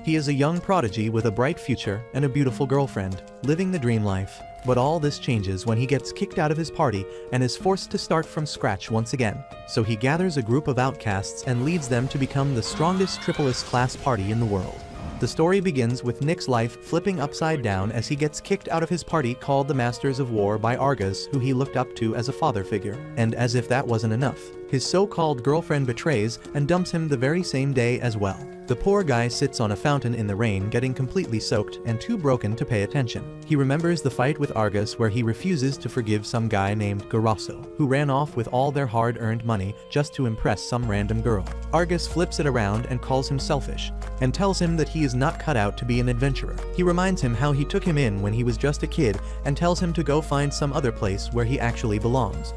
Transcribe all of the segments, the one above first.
He is a young prodigy with a bright future and a beautiful girlfriend, living the dream life. But all this changes when he gets kicked out of his party and is forced to start from scratch once again. So he gathers a group of outcasts and leads them to become the strongest triple-S class party in the world. The story begins with Nick's life flipping upside down as he gets kicked out of his party called the Masters of War by Argus, who he looked up to as a father figure. And as if that wasn't enough, his so-called girlfriend betrays and dumps him the very same day as well. The poor guy sits on a fountain in the rain, getting completely soaked and too broken to pay attention. He remembers the fight with Argus where he refuses to forgive some guy named Garasso, who ran off with all their hard-earned money just to impress some random girl. Argus flips it around and calls him selfish, and tells him that he is not cut out to be an adventurer. He reminds him how he took him in when he was just a kid and tells him to go find some other place where he actually belongs.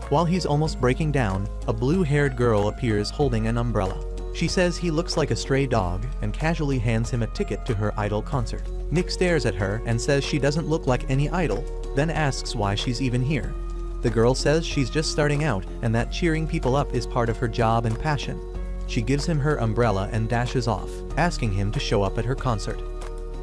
While he's almost breaking down, a blue-haired girl appears holding an umbrella. She says he looks like a stray dog and casually hands him a ticket to her idol concert. Nick stares at her and says she doesn't look like any idol, then asks why she's even here. The girl says she's just starting out and that cheering people up is part of her job and passion. She gives him her umbrella and dashes off, asking him to show up at her concert.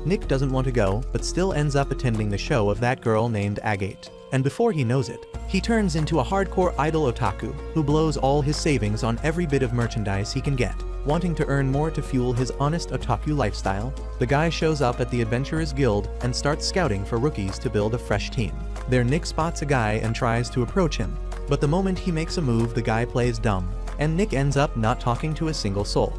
Nick doesn't want to go, but still ends up attending the show of that girl named Agate. And before he knows it, he turns into a hardcore idol otaku who blows all his savings on every bit of merchandise he can get. Wanting to earn more to fuel his honest otaku lifestyle, the guy shows up at the Adventurers Guild and starts scouting for rookies to build a fresh team. There Nick spots a guy and tries to approach him, but the moment he makes a move the guy plays dumb, and Nick ends up not talking to a single soul.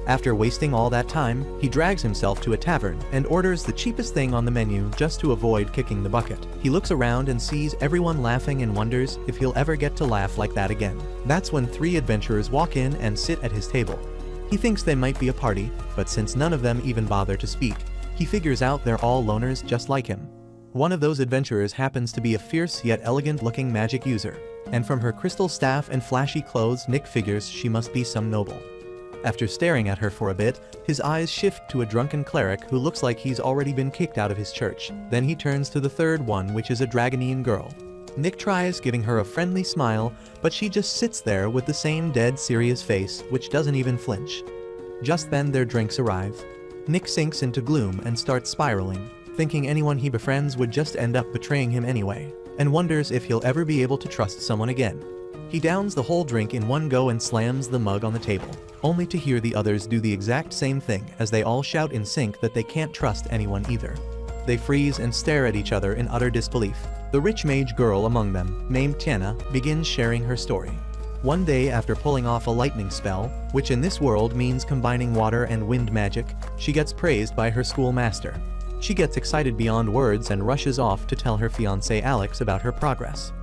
After wasting all that time, he drags himself to a tavern and orders the cheapest thing on the menu just to avoid kicking the bucket. He looks around and sees everyone laughing and wonders if he'll ever get to laugh like that again. That's when 3 adventurers walk in and sit at his table. He thinks they might be a party, but since none of them even bother to speak, he figures out they're all loners just like him. One of those adventurers happens to be a fierce yet elegant-looking magic user, and from her crystal staff and flashy clothes Nick figures she must be some noble. After staring at her for a bit, his eyes shift to a drunken cleric who looks like he's already been kicked out of his church. Then he turns to the third one, which is a Dragonine girl. Nick tries giving her a friendly smile, but she just sits there with the same dead serious face, which doesn't even flinch. Just then their drinks arrive. Nick sinks into gloom and starts spiraling, thinking anyone he befriends would just end up betraying him anyway, and wonders if he'll ever be able to trust someone again. He downs the whole drink in one go and slams the mug on the table, only to hear the others do the exact same thing as they all shout in sync that they can't trust anyone either. They freeze and stare at each other in utter disbelief. The rich mage girl among them, named Tiana, begins sharing her story. One day after pulling off a lightning spell, which in this world means combining water and wind magic, she gets praised by her schoolmaster. She gets excited beyond words and rushes off to tell her fiancé Alex about her progress.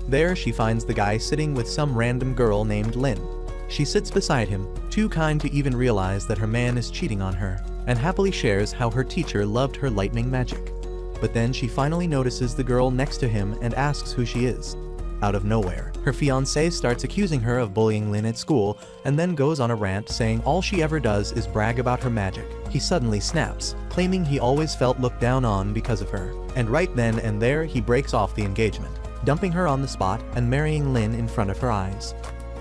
There she finds the guy sitting with some random girl named Lynn. She sits beside him, too kind to even realize that her man is cheating on her, and happily shares how her teacher loved her lightning magic. But then she finally notices the girl next to him and asks who she is. Out of nowhere, her fiancé starts accusing her of bullying Lynn at school and then goes on a rant saying all she ever does is brag about her magic. He suddenly snaps, claiming he always felt looked down on because of her. And right then and there he breaks off the engagement, dumping her on the spot and marrying Lynn in front of her eyes.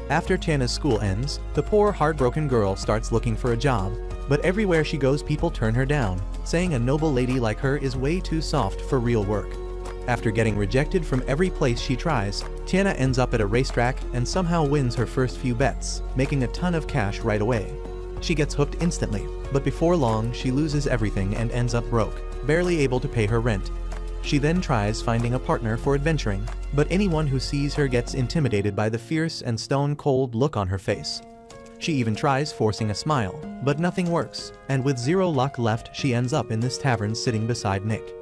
After Tiana's school ends, the poor heartbroken girl starts looking for a job, but everywhere she goes people turn her down, saying a noble lady like her is way too soft for real work. After getting rejected from every place she tries, Tiana ends up at a racetrack and somehow wins her first few bets, making a ton of cash right away. She gets hooked instantly, but before long she loses everything and ends up broke, barely able to pay her rent. She then tries finding a partner for adventuring, but anyone who sees her gets intimidated by the fierce and stone-cold look on her face. She even tries forcing a smile, but nothing works, and with zero luck left she ends up in this tavern sitting beside Nick.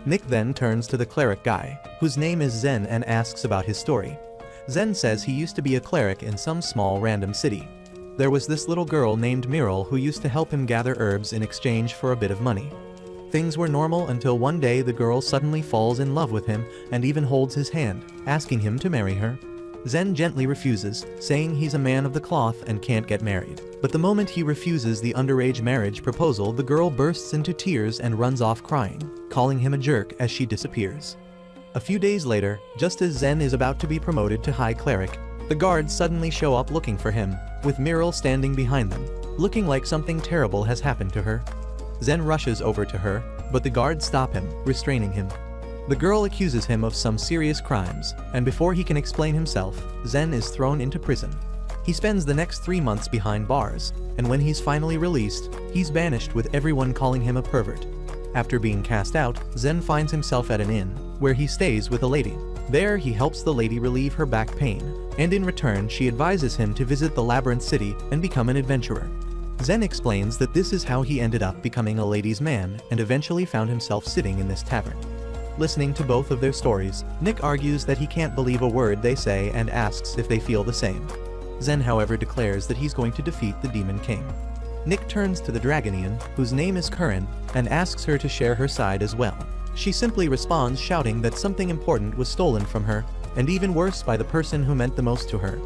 Nick then turns to the cleric guy, whose name is Zen, and asks about his story. Zen says he used to be a cleric in some small random city. There was this little girl named Myrtle who used to help him gather herbs in exchange for a bit of money. Things were normal until one day the girl suddenly falls in love with him and even holds his hand, asking him to marry her. Zen gently refuses, saying he's a man of the cloth and can't get married. But the moment he refuses the underage marriage proposal, the girl bursts into tears and runs off crying, calling him a jerk as she disappears. A few days later, just as Zen is about to be promoted to High Cleric, the guards suddenly show up looking for him, with Myrtle standing behind them, looking like something terrible has happened to her. Zen rushes over to her, but the guards stop him, restraining him. The girl accuses him of some serious crimes, and before he can explain himself, Zen is thrown into prison. He spends the next 3 months behind bars, and when he's finally released, he's banished with everyone calling him a pervert. After being cast out, Zen finds himself at an inn, where he stays with a lady. There, he helps the lady relieve her back pain, and in return, she advises him to visit the Labyrinth City and become an adventurer. Zen explains that this is how he ended up becoming a ladies' man and eventually found himself sitting in this tavern. Listening to both of their stories, Nick argues that he can't believe a word they say and asks if they feel the same. Zen, however, declares that he's going to defeat the Demon King. Nick turns to the Dragonian, whose name is Curran, and asks her to share her side as well. She simply responds, shouting that something important was stolen from her, and even worse, by the person who meant the most to her.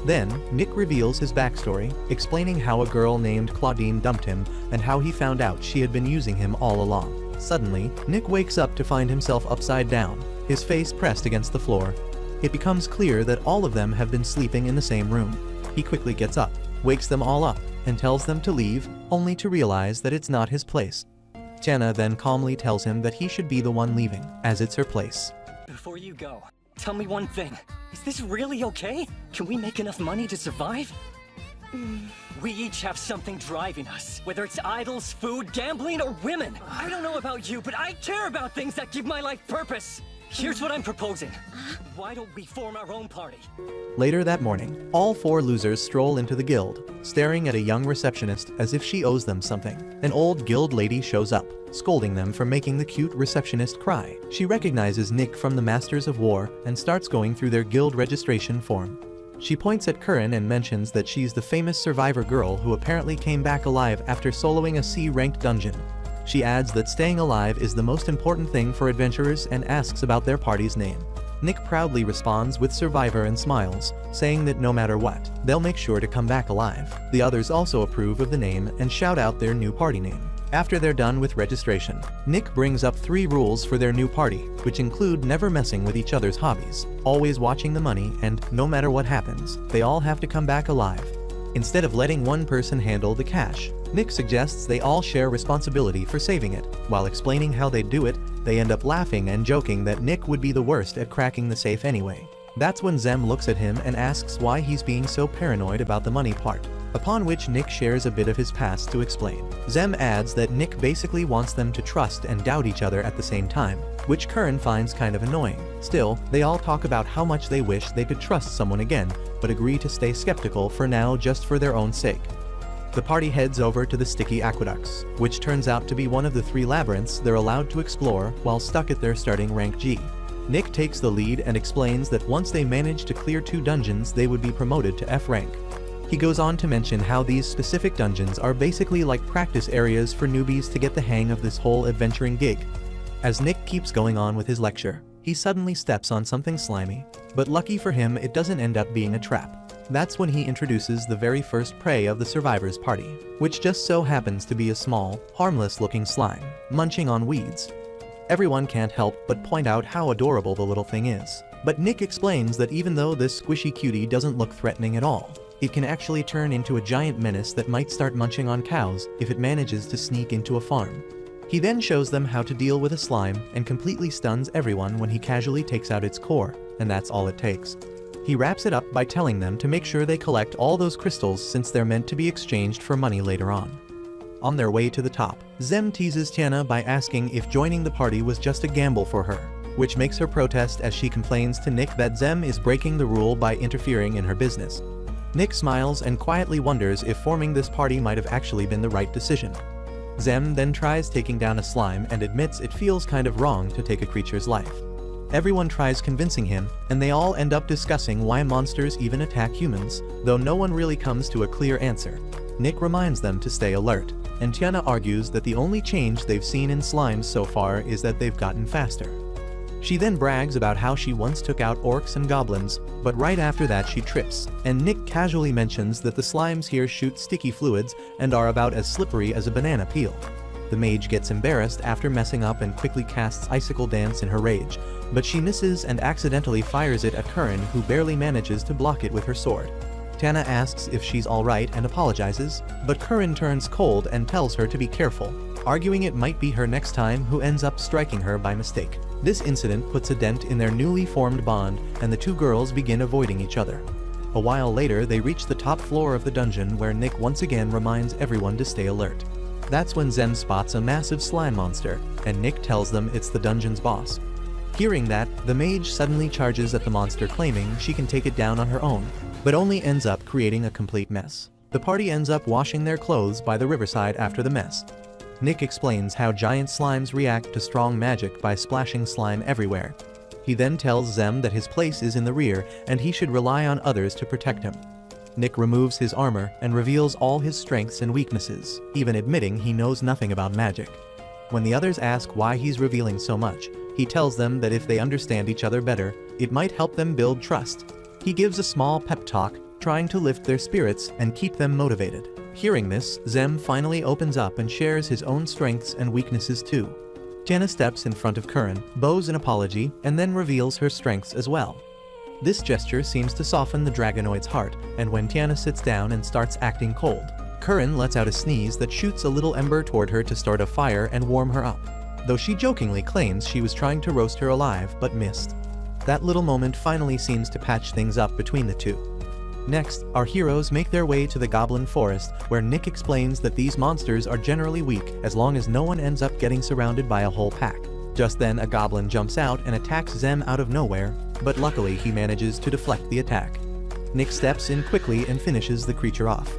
Then, Nick reveals his backstory, explaining how a girl named Claudine dumped him and how he found out she had been using him all along. Suddenly, Nick wakes up to find himself upside down, his face pressed against the floor. It becomes clear that all of them have been sleeping in the same room. He quickly gets up, wakes them all up, and tells them to leave, only to realize that it's not his place. Tiana then calmly tells him that he should be the one leaving, as it's her place. Before you go, tell me one thing. Is this really okay? Can we make enough money to survive? We each have something driving us, whether it's idols, food, gambling, or women. I don't know about you, but I care about things that give my life purpose. Here's what I'm proposing. Why don't we form our own party? Later that morning, all 4 losers stroll into the guild, staring at a young receptionist as if she owes them something. An old guild lady shows up, scolding them for making the cute receptionist cry. She recognizes Nick from the Masters of War and starts going through their guild registration form. She points at Curran and mentions that she's the famous survivor girl who apparently came back alive after soloing a C-ranked dungeon. She adds that staying alive is the most important thing for adventurers and asks about their party's name. Nick proudly responds with Survivor and smiles, saying that no matter what, they'll make sure to come back alive. The others also approve of the name and shout out their new party name. After they're done with registration, Nick brings up 3 rules for their new party, which include never messing with each other's hobbies, always watching the money, and no matter what happens, they all have to come back alive. Instead of letting one person handle the cash, Nick suggests they all share responsibility for saving it. While explaining how they do it, they end up laughing and joking that Nick would be the worst at cracking the safe anyway. That's when Zem looks at him and asks why he's being so paranoid about the money part, upon which Nick shares a bit of his past to explain. Zem adds that Nick basically wants them to trust and doubt each other at the same time, which Curran finds kind of annoying. Still, they all talk about how much they wish they could trust someone again, but agree to stay skeptical for now just for their own sake. The party heads over to the Sticky Aqueducts, which turns out to be one of the 3 labyrinths they're allowed to explore while stuck at their starting rank G. Nick takes the lead and explains that once they manage to clear 2 dungeons, they would be promoted to F rank. He goes on to mention how these specific dungeons are basically like practice areas for newbies to get the hang of this whole adventuring gig. As Nick keeps going on with his lecture, he suddenly steps on something slimy, but lucky for him it doesn't end up being a trap. That's when he introduces the very first prey of the survivors' party, which just so happens to be a small, harmless-looking slime, munching on weeds. Everyone can't help but point out how adorable the little thing is. But Nick explains that even though this squishy cutie doesn't look threatening at all, it can actually turn into a giant menace that might start munching on cows if it manages to sneak into a farm. He then shows them how to deal with a slime and completely stuns everyone when he casually takes out its core, and that's all it takes. He wraps it up by telling them to make sure they collect all those crystals since they're meant to be exchanged for money later on. On their way to the top, Zem teases Tiana by asking if joining the party was just a gamble for her, which makes her protest as she complains to Nick that Zem is breaking the rule by interfering in her business. Nick smiles and quietly wonders if forming this party might have actually been the right decision. Zem then tries taking down a slime and admits it feels kind of wrong to take a creature's life. Everyone tries convincing him, and they all end up discussing why monsters even attack humans, though no one really comes to a clear answer. Nick reminds them to stay alert, and Tiana argues that the only change they've seen in slimes so far is that they've gotten faster. She then brags about how she once took out orcs and goblins, but right after that she trips, and Nick casually mentions that the slimes here shoot sticky fluids and are about as slippery as a banana peel. The mage gets embarrassed after messing up and quickly casts Icicle Dance in her rage, but she misses and accidentally fires it at Curran, who barely manages to block it with her sword. Tiana asks if she's alright and apologizes, but Curran turns cold and tells her to be careful. arguing it might be her next time, who ends up striking her by mistake. This incident puts a dent in their newly formed bond, and the two girls begin avoiding each other. A while later, they reach the top floor of the dungeon, where Nick once again reminds everyone to stay alert. That's when Zem spots a massive slime monster, and Nick tells them it's the dungeon's boss. Hearing that, the mage suddenly charges at the monster, claiming she can take it down on her own, but only ends up creating a complete mess. The party ends up washing their clothes by the riverside after the mess. Nick explains how giant slimes react to strong magic by splashing slime everywhere. He then tells Zem that his place is in the rear and he should rely on others to protect him. Nick removes his armor and reveals all his strengths and weaknesses, even admitting he knows nothing about magic. When the others ask why he's revealing so much, he tells them that if they understand each other better, it might help them build trust. He gives a small pep talk, trying to lift their spirits and keep them motivated. Hearing this, Zem finally opens up and shares his own strengths and weaknesses too. Tiana steps in front of Curran, bows an apology, and then reveals her strengths as well. This gesture seems to soften the Dragonoid's heart, and when Tiana sits down and starts acting cold, Curran lets out a sneeze that shoots a little ember toward her to start a fire and warm her up, though she jokingly claims she was trying to roast her alive but missed. That little moment finally seems to patch things up between the two. Next, our heroes make their way to the Goblin Forest, where Nick explains that these monsters are generally weak as long as no one ends up getting surrounded by a whole pack. Just then, a goblin jumps out and attacks Zem out of nowhere, but luckily he manages to deflect the attack. Nick steps in quickly and finishes the creature off.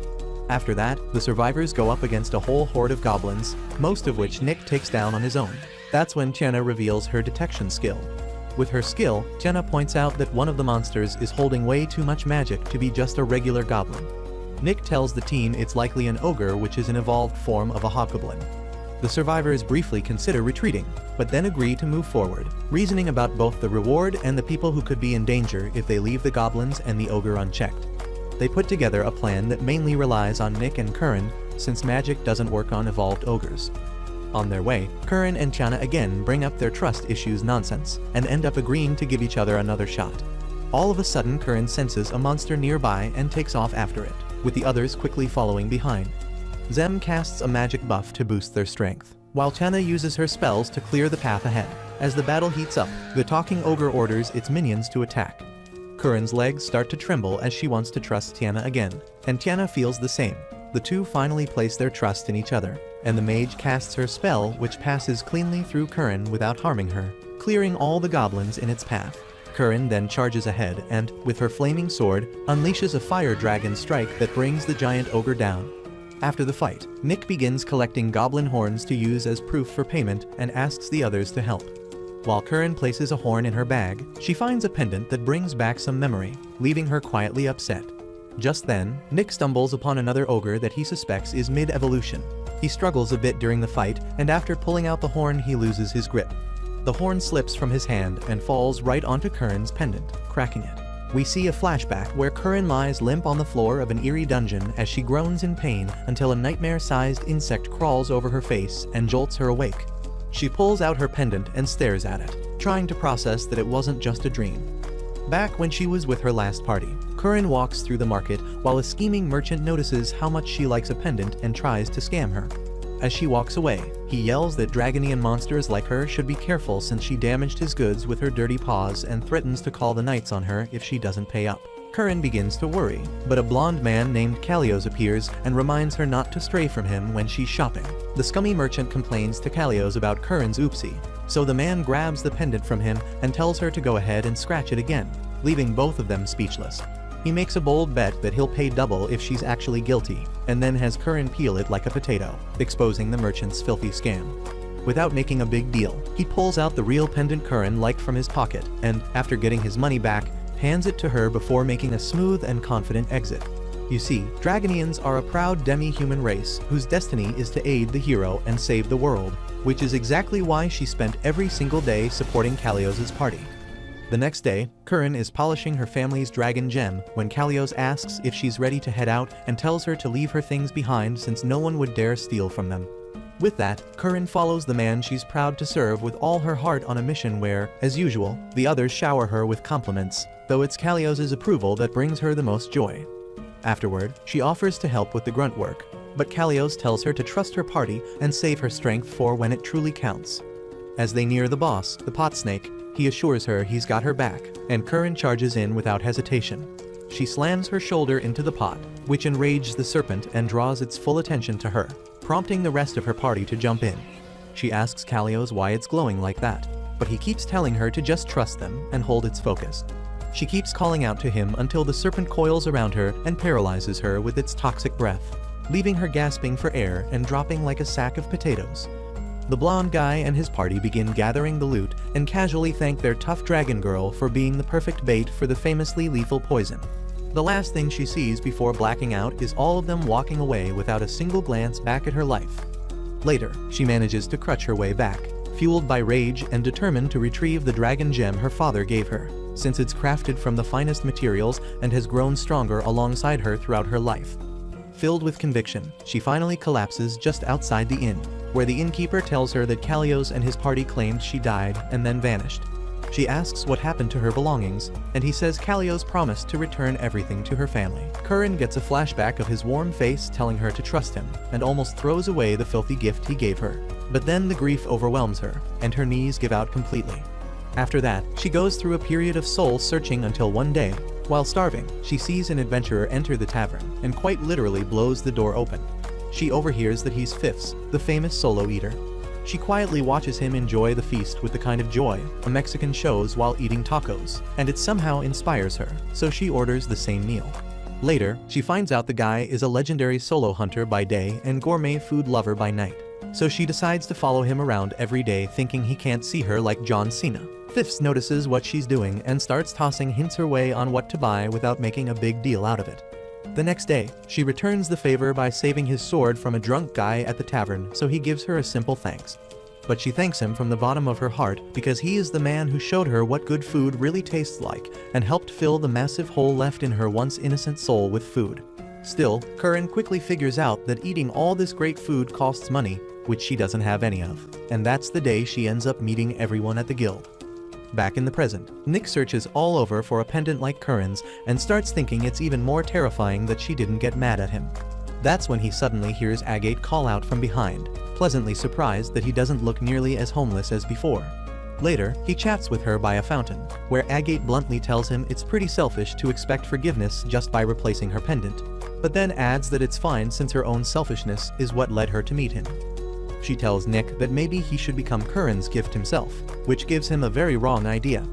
After that, the survivors go up against a whole horde of goblins, most of which Nick takes down on his own. That's when Tiana reveals her detection skill. With her skill, Tiana points out that one of the monsters is holding way too much magic to be just a regular goblin. Nick tells the team it's likely an ogre, which is an evolved form of a hobgoblin. The survivors briefly consider retreating, but then agree to move forward, reasoning about both the reward and the people who could be in danger if they leave the goblins and the ogre unchecked. They put together a plan that mainly relies on Nick and Curran, since magic doesn't work on evolved ogres. On their way, Curran and Tiana again bring up their trust issues nonsense, and end up agreeing to give each other another shot. All of a sudden, Curran senses a monster nearby and takes off after it, with the others quickly following behind. Zem casts a magic buff to boost their strength, while Tiana uses her spells to clear the path ahead. As the battle heats up, the talking ogre orders its minions to attack. Curran's legs start to tremble as she wants to trust Tiana again, and Tiana feels the same. The two finally place their trust in each other, and the mage casts her spell, which passes cleanly through Curran without harming her, clearing all the goblins in its path. Curran then charges ahead and, with her flaming sword, unleashes a fire dragon strike that brings the giant ogre down. After the fight, Nick begins collecting goblin horns to use as proof for payment and asks the others to help. While Curran places a horn in her bag, she finds a pendant that brings back some memory, leaving her quietly upset. Just then, Nick stumbles upon another ogre that he suspects is mid-evolution. He struggles a bit during the fight, and after pulling out the horn, he loses his grip. The horn slips from his hand and falls right onto Curran's pendant, cracking it. We see a flashback where Curran lies limp on the floor of an eerie dungeon as she groans in pain until a nightmare-sized insect crawls over her face and jolts her awake. She pulls out her pendant and stares at it, trying to process that it wasn't just a dream. Back when she was with her last party, Curran walks through the market while a scheming merchant notices how much she likes a pendant and tries to scam her. As she walks away, he yells that Dragonian monsters like her should be careful since she damaged his goods with her dirty paws and threatens to call the knights on her if she doesn't pay up. Curran begins to worry, but a blonde man named Kalios appears and reminds her not to stray from him when she's shopping. The scummy merchant complains to Kalios about Curran's oopsie, so the man grabs the pendant from him and tells her to go ahead and scratch it again, leaving both of them speechless. He makes a bold bet that he'll pay double if she's actually guilty, and then has Curran peel it like a potato, exposing the merchant's filthy scam. Without making a big deal, he pulls out the real pendant Curran liked from his pocket, and, after getting his money back, hands it to her before making a smooth and confident exit. You see, Dragonians are a proud demi-human race whose destiny is to aid the hero and save the world, which is exactly why she spent every single day supporting Kalios' party. The next day, Curran is polishing her family's dragon gem when Kalios asks if she's ready to head out and tells her to leave her things behind since no one would dare steal from them. With that, Curran follows the man she's proud to serve with all her heart on a mission where, as usual, the others shower her with compliments, though it's Kalios' approval that brings her the most joy. Afterward, she offers to help with the grunt work. but Kalios tells her to trust her party and save her strength for when it truly counts. As they near the boss, the pot snake, he assures her he's got her back, and Curran charges in without hesitation. She slams her shoulder into the pot, which enrages the serpent and draws its full attention to her, prompting the rest of her party to jump in. She asks Kalios why it's glowing like that, but he keeps telling her to just trust them and hold its focus. She keeps calling out to him until the serpent coils around her and paralyzes her with its toxic breath, leaving her gasping for air and dropping like a sack of potatoes. The blonde guy and his party begin gathering the loot and casually thank their tough dragon girl for being the perfect bait for the famously lethal poison. The last thing she sees before blacking out is all of them walking away without a single glance back at her life. Later, she manages to crutch her way back, fueled by rage and determined to retrieve the dragon gem her father gave her, since it's crafted from the finest materials and has grown stronger alongside her throughout her life. Filled with conviction, she finally collapses just outside the inn, where the innkeeper tells her that Kalios and his party claimed she died and then vanished. She asks what happened to her belongings, and he says Kalios promised to return everything to her family. Curran gets a flashback of his warm face telling her to trust him, and almost throws away the filthy gift he gave her. But then the grief overwhelms her, and her knees give out completely. After that, she goes through a period of soul searching until one day, while starving, she sees an adventurer enter the tavern, and quite literally blows the door open. She overhears that he's Fifths, the famous solo eater. She quietly watches him enjoy the feast with the kind of joy a Mexican shows while eating tacos, and it somehow inspires her, so she orders the same meal. Later, she finds out the guy is a legendary solo hunter by day and gourmet food lover by night, so she decides to follow him around every day thinking he can't see her like John Cena. Fifths notices what she's doing and starts tossing hints her way on what to buy without making a big deal out of it. The next day, she returns the favor by saving his sword from a drunk guy at the tavern, so he gives her a simple thanks. But she thanks him from the bottom of her heart because he is the man who showed her what good food really tastes like and helped fill the massive hole left in her once innocent soul with food. Still, Curran quickly figures out that eating all this great food costs money, which she doesn't have any of, and that's the day she ends up meeting everyone at the guild. Back in the present, Nick searches all over for a pendant like Curran's and starts thinking it's even more terrifying that she didn't get mad at him. That's when he suddenly hears Agate call out from behind, pleasantly surprised that he doesn't look nearly as homeless as before. Later, he chats with her by a fountain, where Agate bluntly tells him it's pretty selfish to expect forgiveness just by replacing her pendant, but then adds that it's fine since her own selfishness is what led her to meet him. She tells Nick that maybe he should become Curran's gift himself, which gives him a very wrong idea.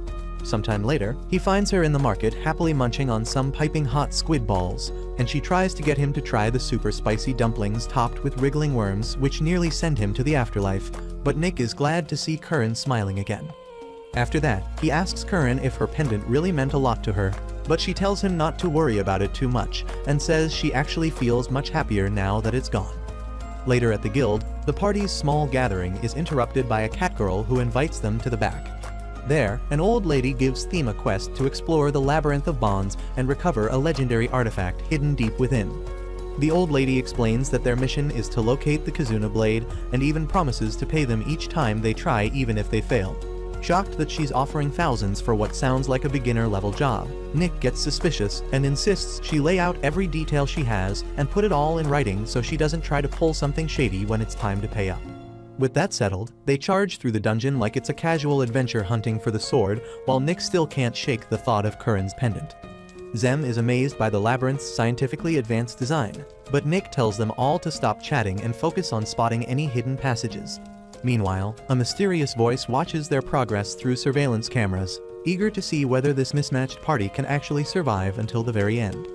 Sometime later, he finds her in the market happily munching on some piping hot squid balls, and she tries to get him to try the super spicy dumplings topped with wriggling worms which nearly send him to the afterlife, but Nick is glad to see Curran smiling again. After that, he asks Curran if her pendant really meant a lot to her, but she tells him not to worry about it too much, and says she actually feels much happier now that it's gone. Later at the guild, the party's small gathering is interrupted by a catgirl who invites them to the back. There, an old lady gives Theme a quest to explore the labyrinth of bonds and recover a legendary artifact hidden deep within. The old lady explains that their mission is to locate the Kizuna blade and even promises to pay them each time they try even if they fail. Shocked that she's offering thousands for what sounds like a beginner-level job, Nick gets suspicious and insists she lay out every detail she has and put it all in writing so she doesn't try to pull something shady when it's time to pay up. With that settled, they charge through the dungeon like it's a casual adventure hunting for the sword, while Nick still can't shake the thought of Curran's pendant. Zem is amazed by the labyrinth's scientifically advanced design, but Nick tells them all to stop chatting and focus on spotting any hidden passages. Meanwhile, a mysterious voice watches their progress through surveillance cameras, eager to see whether this mismatched party can actually survive until the very end.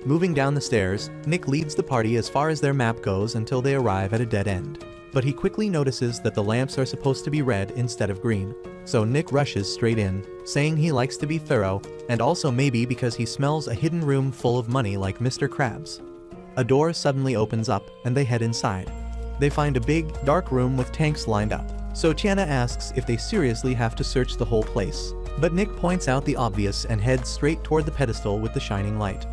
Moving down the stairs, Nick leads the party as far as their map goes until they arrive at a dead end. But he quickly notices that the lamps are supposed to be red instead of green, so Nick rushes straight in, saying he likes to be thorough, and also maybe because he smells a hidden room full of money like Mr. Krabs. A door suddenly opens up, and they head inside. They find a big, dark room with tanks lined up, so Tiana asks if they seriously have to search the whole place, but Nick points out the obvious and heads straight toward the pedestal with the shining light.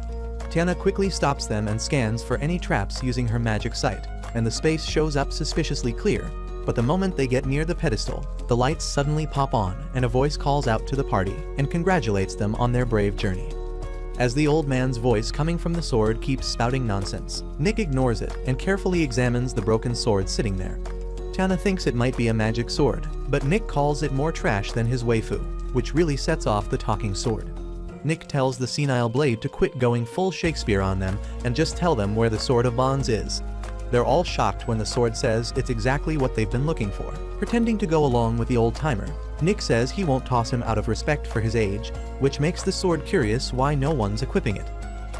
Tiana quickly stops them and scans for any traps using her magic sight, and the space shows up suspiciously clear, but the moment they get near the pedestal, the lights suddenly pop on and a voice calls out to the party and congratulates them on their brave journey. as the old man's voice coming from the sword keeps spouting nonsense. Nick ignores it and carefully examines the broken sword sitting there. Tiana thinks it might be a magic sword, but Nick calls it more trash than his waifu, which really sets off the talking sword. Nick tells the senile blade to quit going full Shakespeare on them and just tell them where the Sword of Bonds is. They're all shocked when the sword says it's exactly what they've been looking for. Pretending to go along with the old-timer, Nick says he won't toss him out of respect for his age, which makes the sword curious why no one's equipping it.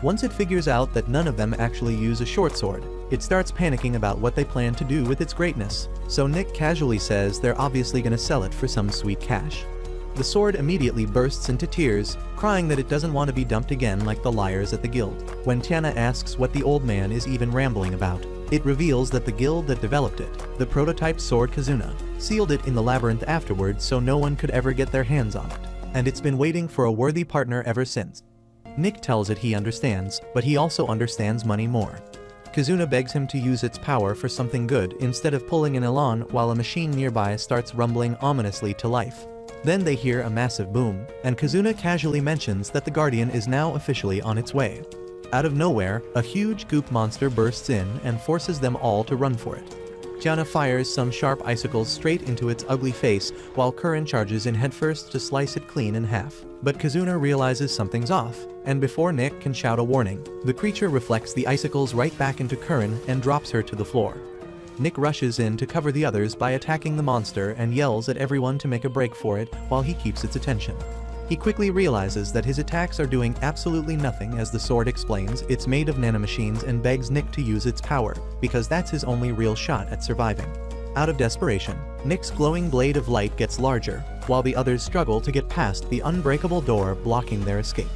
Once it figures out that none of them actually use a short sword, it starts panicking about what they plan to do with its greatness, so Nick casually says they're obviously gonna sell it for some sweet cash. The sword immediately bursts into tears, crying that it doesn't want to be dumped again like the liars at the guild. When Tiana asks what the old man is even rambling about, it reveals that the guild that developed it, the prototype sword Kizuna, sealed it in the labyrinth afterwards so no one could ever get their hands on it, and it's been waiting for a worthy partner ever since. Nick tells it he understands, but he also understands money more. Kizuna begs him to use its power for something good instead of pulling an elan while a machine nearby starts rumbling ominously to life. Then they hear a massive boom, and Kizuna casually mentions that the Guardian is now officially on its way. Out of nowhere, a huge goop monster bursts in and forces them all to run for it. Tiana fires some sharp icicles straight into its ugly face while Curran charges in headfirst to slice it clean in half. But Kizuna realizes something's off, and before Nick can shout a warning, the creature reflects the icicles right back into Curran and drops her to the floor. Nick rushes in to cover the others by attacking the monster and yells at everyone to make a break for it while he keeps its attention. He quickly realizes that his attacks are doing absolutely nothing as the sword explains it's made of nanomachines and begs Nick to use its power, because that's his only real shot at surviving. Out of desperation, Nick's glowing blade of light gets larger, while the others struggle to get past the unbreakable door blocking their escape.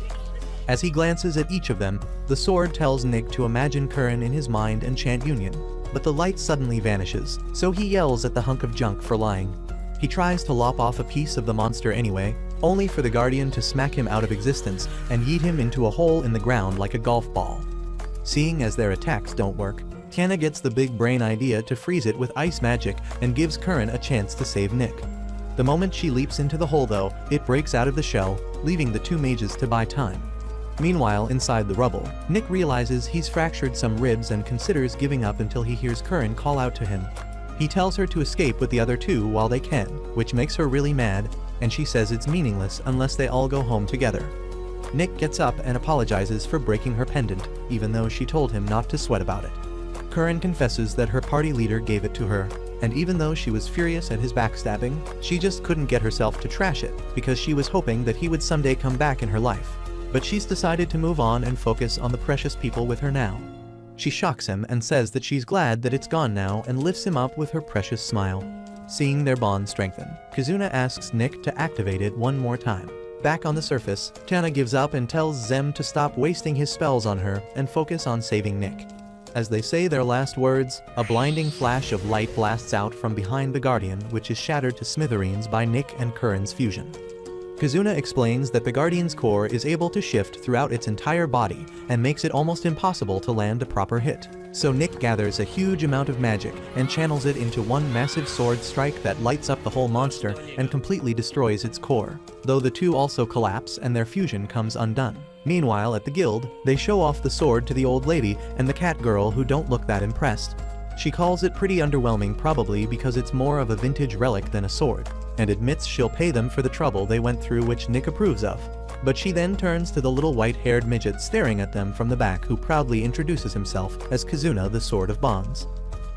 As he glances at each of them, the sword tells Nick to imagine Curran in his mind and chant Union, but the light suddenly vanishes, so he yells at the hunk of junk for lying. He tries to lop off a piece of the monster anyway, only for the Guardian to smack him out of existence and yeet him into a hole in the ground like a golf ball. Seeing as their attacks don't work, Tiana gets the big brain idea to freeze it with ice magic and gives Curran a chance to save Nick. The moment she leaps into the hole though, it breaks out of the shell, leaving the two mages to buy time. Meanwhile, inside the rubble, Nick realizes he's fractured some ribs and considers giving up until he hears Curran call out to him. He tells her to escape with the other two while they can, which makes her really mad, and she says it's meaningless unless they all go home together. Nick gets up and apologizes for breaking her pendant, even though she told him not to sweat about it. Curran confesses that her party leader gave it to her, and even though she was furious at his backstabbing, she just couldn't get herself to trash it, because she was hoping that he would someday come back in her life. But she's decided to move on and focus on the precious people with her now. She shocks him and says that she's glad that it's gone now and lifts him up with her precious smile. Seeing their bond strengthen, Kizuna asks Nick to activate it one more time. Back on the surface, Tiana gives up and tells Zem to stop wasting his spells on her and focus on saving Nick. As they say their last words, a blinding flash of light blasts out from behind the Guardian, which is shattered to smithereens by Nick and Curran's fusion. Kizuna explains that the Guardian's core is able to shift throughout its entire body and makes it almost impossible to land a proper hit. So Nick gathers a huge amount of magic and channels it into one massive sword strike that lights up the whole monster and completely destroys its core, though the two also collapse and their fusion comes undone. Meanwhile, at the guild, they show off the sword to the old lady and the cat girl who don't look that impressed. She calls it pretty underwhelming, probably because it's more of a vintage relic than a sword, and admits she'll pay them for the trouble they went through, which Nick approves of. But she then turns to the little white-haired midget staring at them from the back, who proudly introduces himself as Kizuna, the Sword of Bonds.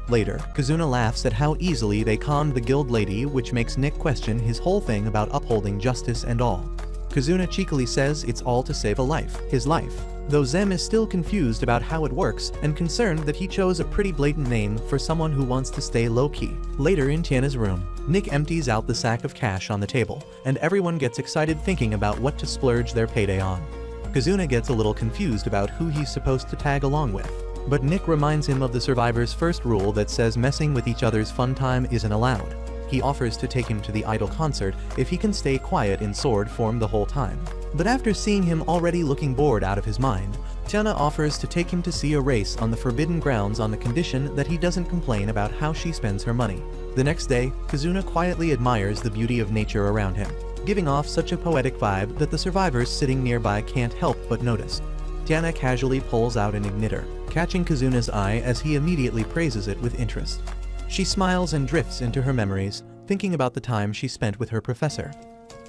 Later, Kizuna laughs at how easily they conned the guild lady, which makes Nick question his whole thing about upholding justice and all. Kizuna cheekily says it's all to save a life, his life, though Zem is still confused about how it works and concerned that he chose a pretty blatant name for someone who wants to stay low-key. Later in Tiana's room, Nick empties out the sack of cash on the table, and everyone gets excited thinking about what to splurge their payday on. Kizuna gets a little confused about who he's supposed to tag along with, but Nick reminds him of the survivor's first rule that says messing with each other's fun time isn't allowed. He offers to take him to the idol concert if he can stay quiet in sword form the whole time. But after seeing him already looking bored out of his mind, Tiana offers to take him to see a race on the forbidden grounds on the condition that he doesn't complain about how she spends her money. The next day, Kizuna quietly admires the beauty of nature around him. giving off such a poetic vibe that the survivors sitting nearby can't help but notice. Tiana casually pulls out an igniter, catching Kazuna's eye as he immediately praises it with interest. She smiles and drifts into her memories, thinking about the time she spent with her professor.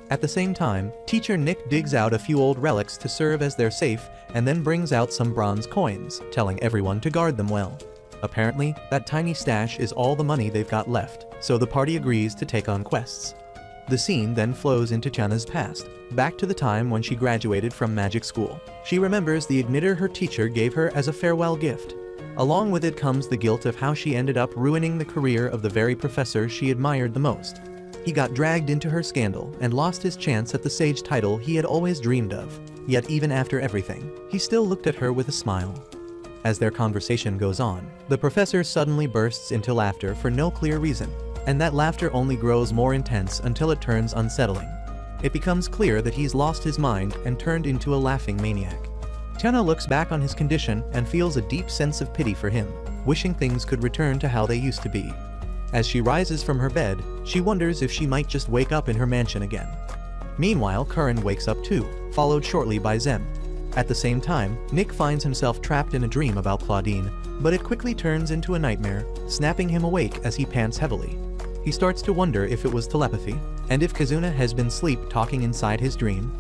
At the same time, teacher Nick digs out a few old relics to serve as their safe and then brings out some bronze coins, telling everyone to guard them well. Apparently, that tiny stash is all the money they've got left, so the party agrees to take on quests. The scene then flows into Tiana's past, back to the time when she graduated from magic school. She remembers the igniter her teacher gave her as a farewell gift. Along with it comes the guilt of how she ended up ruining the career of the very professor she admired the most. He got dragged into her scandal and lost his chance at the sage title he had always dreamed of. Yet even after everything, he still looked at her with a smile. As their conversation goes on, the professor suddenly bursts into laughter for no clear reason, and that laughter only grows more intense until it turns unsettling. It becomes clear that he's lost his mind and turned into a laughing maniac. Tiana looks back on his condition and feels a deep sense of pity for him, wishing things could return to how they used to be. As she rises from her bed, she wonders if she might just wake up in her mansion again. Meanwhile, Curran wakes up too, followed shortly by Zem. At the same time, Nick finds himself trapped in a dream about Claudine, but it quickly turns into a nightmare, snapping him awake as he pants heavily. He starts to wonder if it was telepathy, and if Kazuna has been sleep-talking inside his dream.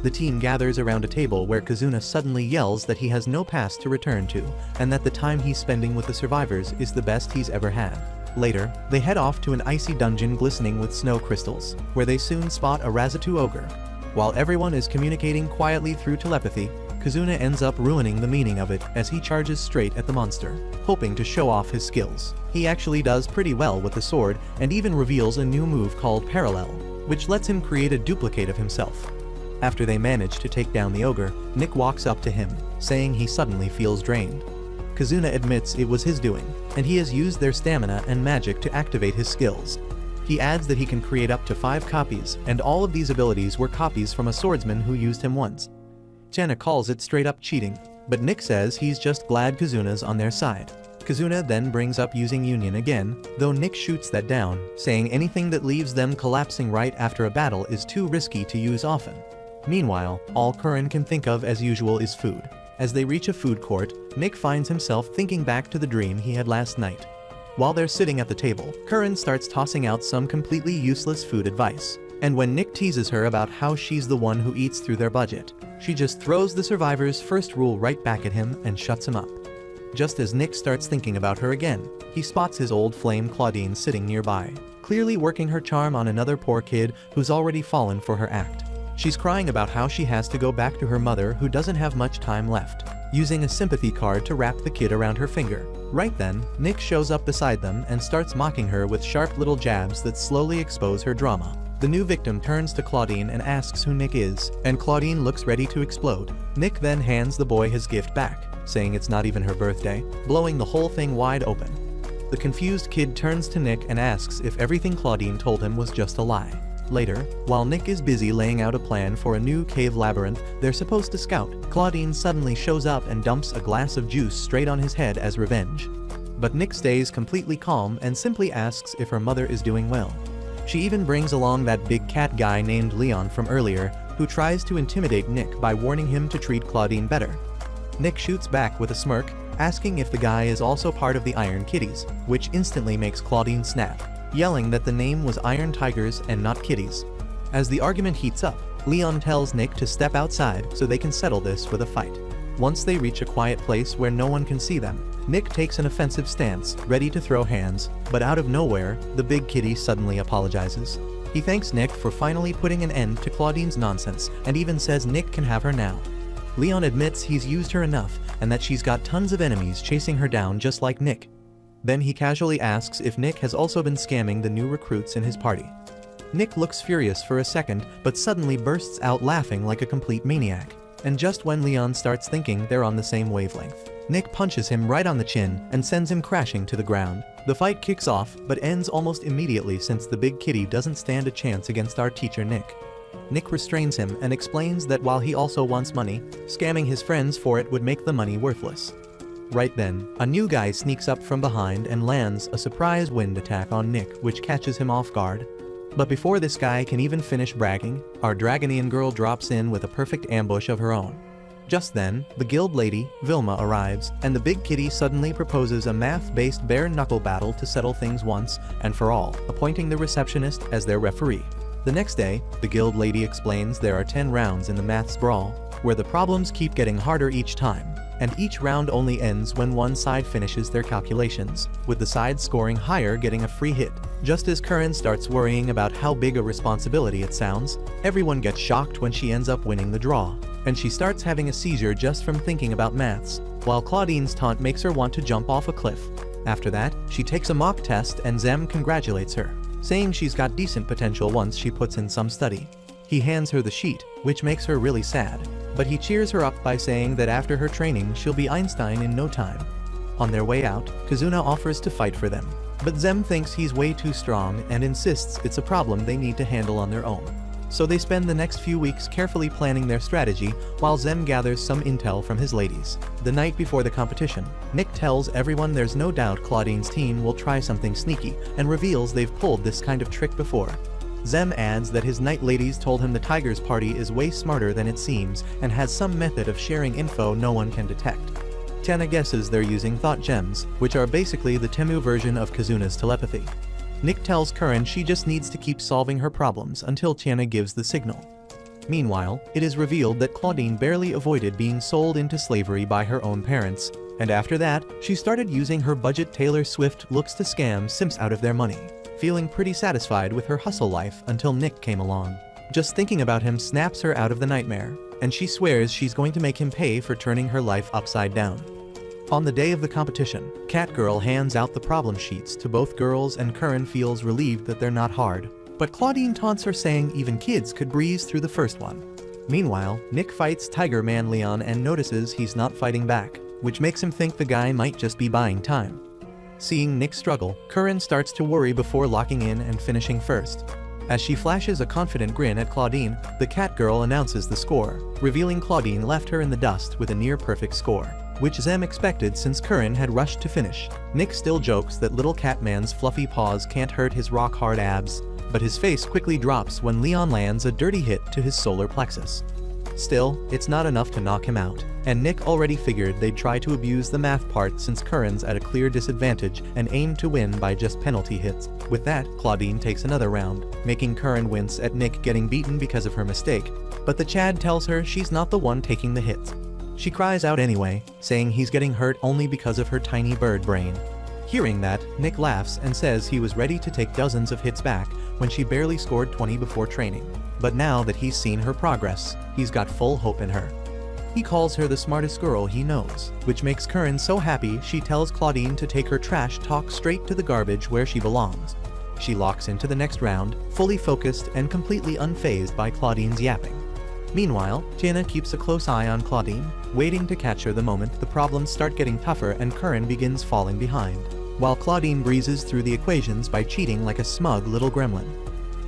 The team gathers around a table where Kazuna suddenly yells that he has no past to return to, and that the time he's spending with the survivors is the best he's ever had. Later, they head off to an icy dungeon glistening with snow crystals, where they soon spot a Razatu ogre. While everyone is communicating quietly through telepathy, Kazuna ends up ruining the meaning of it as he charges straight at the monster, hoping to show off his skills. He actually does pretty well with the sword and even reveals a new move called Parallel, which lets him create a duplicate of himself. After they manage to take down the ogre, Nick walks up to him, saying he suddenly feels drained. Kazuna admits it was his doing, and he has used their stamina and magic to activate his skills. He adds that he can create up to 5 copies, and all of these abilities were copies from a swordsman who used him once. Tiana calls it straight up cheating, but Nick says he's just glad Kazuna's on their side. Kazuna then brings up using Union again, though Nick shoots that down, saying anything that leaves them collapsing right after a battle is too risky to use often. Meanwhile, all Curran can think of as usual is food. As they reach a food court, Nick finds himself thinking back to the dream he had last night. While they're sitting at the table, Curran starts tossing out some completely useless food advice. And when Nick teases her about how she's the one who eats through their budget, she just throws the survivor's first rule right back at him and shuts him up. Just as Nick starts thinking about her again, he spots his old flame Claudine sitting nearby, clearly working her charm on another poor kid who's already fallen for her act. She's crying about how she has to go back to her mother who doesn't have much time left, using a sympathy card to wrap the kid around her finger. Right then, Nick shows up beside them and starts mocking her with sharp little jabs that slowly expose her drama. The new victim turns to Claudine and asks who Nick is, and Claudine looks ready to explode. Nick then hands the boy his gift back, saying it's not even her birthday, blowing the whole thing wide open. The confused kid turns to Nick and asks if everything Claudine told him was just a lie. Later, while Nick is busy laying out a plan for a new cave labyrinth they're supposed to scout, Claudine suddenly shows up and dumps a glass of juice straight on his head as revenge. But Nick stays completely calm and simply asks if her mother is doing well. She even brings along that big cat guy named Leon from earlier, who tries to intimidate Nick by warning him to treat Claudine better. Nick shoots back with a smirk, asking if the guy is also part of the Iron Kitties, which instantly makes Claudine snap, yelling that the name was Iron Tigers and not Kitties. As the argument heats up, Leon tells Nick to step outside so they can settle this with a fight. Once they reach a quiet place where no one can see them, Nick takes an offensive stance, ready to throw hands, but out of nowhere, the big kitty suddenly apologizes. He thanks Nick for finally putting an end to Claudine's nonsense, and even says Nick can have her now. Leon admits he's used her enough, and that she's got tons of enemies chasing her down just like Nick. Then he casually asks if Nick has also been scamming the new recruits in his party. Nick looks furious for a second, but suddenly bursts out laughing like a complete maniac. And just when Leon starts thinking they're on the same wavelength, Nick punches him right on the chin and sends him crashing to the ground. The fight kicks off, but ends almost immediately since the big kitty doesn't stand a chance against our teacher Nick. Nick restrains him and explains that while he also wants money, scamming his friends for it would make the money worthless. Right then, a new guy sneaks up from behind and lands a surprise wind attack on Nick, which catches him off guard. But before this guy can even finish bragging, our Dragonian girl drops in with a perfect ambush of her own. Just then, the guild lady, Vilma, arrives, and the big kitty suddenly proposes a math-based bare-knuckle battle to settle things once and for all, appointing the receptionist as their referee. The next day, the guild lady explains there are 10 rounds in the maths brawl, where the problems keep getting harder each time, and each round only ends when one side finishes their calculations, with the side scoring higher getting a free hit. Just as Curran starts worrying about how big a responsibility it sounds, everyone gets shocked when she ends up winning the draw, and she starts having a seizure just from thinking about maths, while Claudine's taunt makes her want to jump off a cliff. After that, she takes a mock test and Zem congratulates her, saying she's got decent potential once she puts in some study. He hands her the sheet, which makes her really sad, but he cheers her up by saying that after her training she'll be Einstein in no time. On their way out, Kazuna offers to fight for them, but Zem thinks he's way too strong and insists it's a problem they need to handle on their own. So they spend the next few weeks carefully planning their strategy while Zem gathers some intel from his ladies. The night before the competition, Nick tells everyone there's no doubt Claudine's team will try something sneaky and reveals they've pulled this kind of trick before. Zem adds that his night ladies told him the Tiger's party is way smarter than it seems and has some method of sharing info no one can detect. Tiana guesses they're using thought gems, which are basically the Temu version of Kazuna's telepathy. Nick tells Curran she just needs to keep solving her problems until Tiana gives the signal. Meanwhile, it is revealed that Claudine barely avoided being sold into slavery by her own parents, and after that, she started using her budget Taylor Swift looks to scam simps out of their money, feeling pretty satisfied with her hustle life until Nick came along. Just thinking about him snaps her out of the nightmare, and she swears she's going to make him pay for turning her life upside down. On the day of the competition, Catgirl hands out the problem sheets to both girls and Curran feels relieved that they're not hard, but Claudine taunts her saying even kids could breeze through the first one. Meanwhile, Nick fights Tiger Man Leon and notices he's not fighting back, which makes him think the guy might just be buying time. Seeing Nick struggle, Curran starts to worry before locking in and finishing first. As she flashes a confident grin at Claudine, the Catgirl announces the score, revealing Claudine left her in the dust with a near-perfect score, which Zem expected since Curran had rushed to finish. Nick still jokes that little Catman's fluffy paws can't hurt his rock-hard abs, but his face quickly drops when Leon lands a dirty hit to his solar plexus. Still, it's not enough to knock him out, and Nick already figured they'd try to abuse the math part since Curran's at a clear disadvantage and aimed to win by just penalty hits. With that, Claudine takes another round, making Curran wince at Nick getting beaten because of her mistake, but the Chad tells her she's not the one taking the hits. She cries out anyway, saying he's getting hurt only because of her tiny bird brain. Hearing that, Nick laughs and says he was ready to take dozens of hits back when she barely scored 20 before training. But now that he's seen her progress, he's got full hope in her. He calls her the smartest girl he knows, which makes Curran so happy she tells Claudine to take her trash talk straight to the garbage where she belongs. She locks into the next round, fully focused and completely unfazed by Claudine's yapping. Meanwhile, Tiana keeps a close eye on Claudine, waiting to catch her the moment the problems start getting tougher and Curran begins falling behind, while Claudine breezes through the equations by cheating like a smug little gremlin.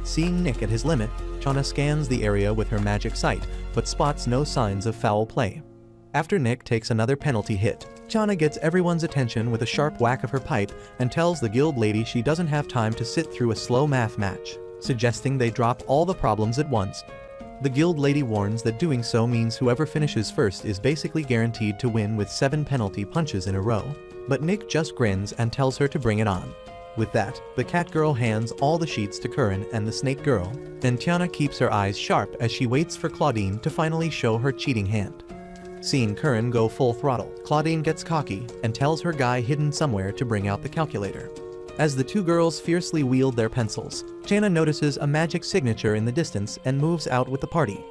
Seeing Nick at his limit, Tiana scans the area with her magic sight, but spots no signs of foul play. After Nick takes another penalty hit, Tiana gets everyone's attention with a sharp whack of her pipe and tells the guild lady she doesn't have time to sit through a slow math match, suggesting they drop all the problems at once. The guild lady warns that doing so means whoever finishes first is basically guaranteed to win with 7 penalty punches in a row, but Nick just grins and tells her to bring it on. With that, the Catgirl hands all the sheets to Curran and the Snake Girl, and Tiana keeps her eyes sharp as she waits for Claudine to finally show her cheating hand. Seeing Curran go full throttle, Claudine gets cocky and tells her guy hidden somewhere to bring out the calculator. As the two girls fiercely wield their pencils, Tiana notices a magic signature in the distance and moves out with the party.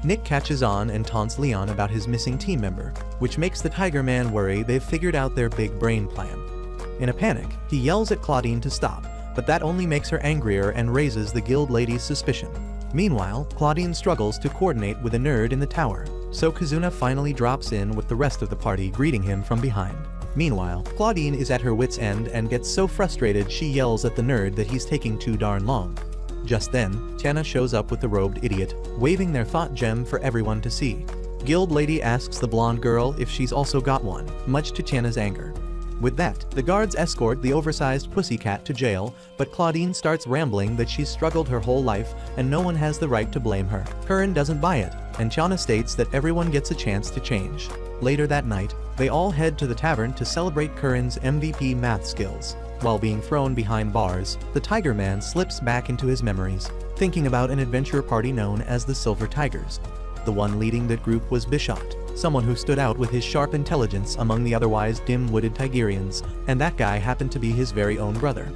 Nick catches on and taunts Leon about his missing team member, which makes the Tiger Man worry they've figured out their big brain plan. In a panic, he yells at Claudine to stop, but that only makes her angrier and raises the guild lady's suspicion. Meanwhile, Claudine struggles to coordinate with a nerd in the tower, so Kazuna finally drops in with the rest of the party greeting him from behind. Meanwhile, Claudine is at her wit's end and gets so frustrated she yells at the nerd that he's taking too darn long. Just then, Tiana shows up with the robed idiot, waving their thought gem for everyone to see. Guild lady asks the blonde girl if she's also got one, much to Tiana's anger. With that, the guards escort the oversized pussycat to jail, but Claudine starts rambling that she's struggled her whole life and no one has the right to blame her. Curran doesn't buy it, and Tiana states that everyone gets a chance to change. Later that night, they all head to the tavern to celebrate Curran's MVP math skills. While being thrown behind bars, the Tiger Man slips back into his memories, thinking about an adventure party known as the Silver Tigers. The one leading that group was Bishot, someone who stood out with his sharp intelligence among the otherwise dim-witted Tigerians, and that guy happened to be his very own brother.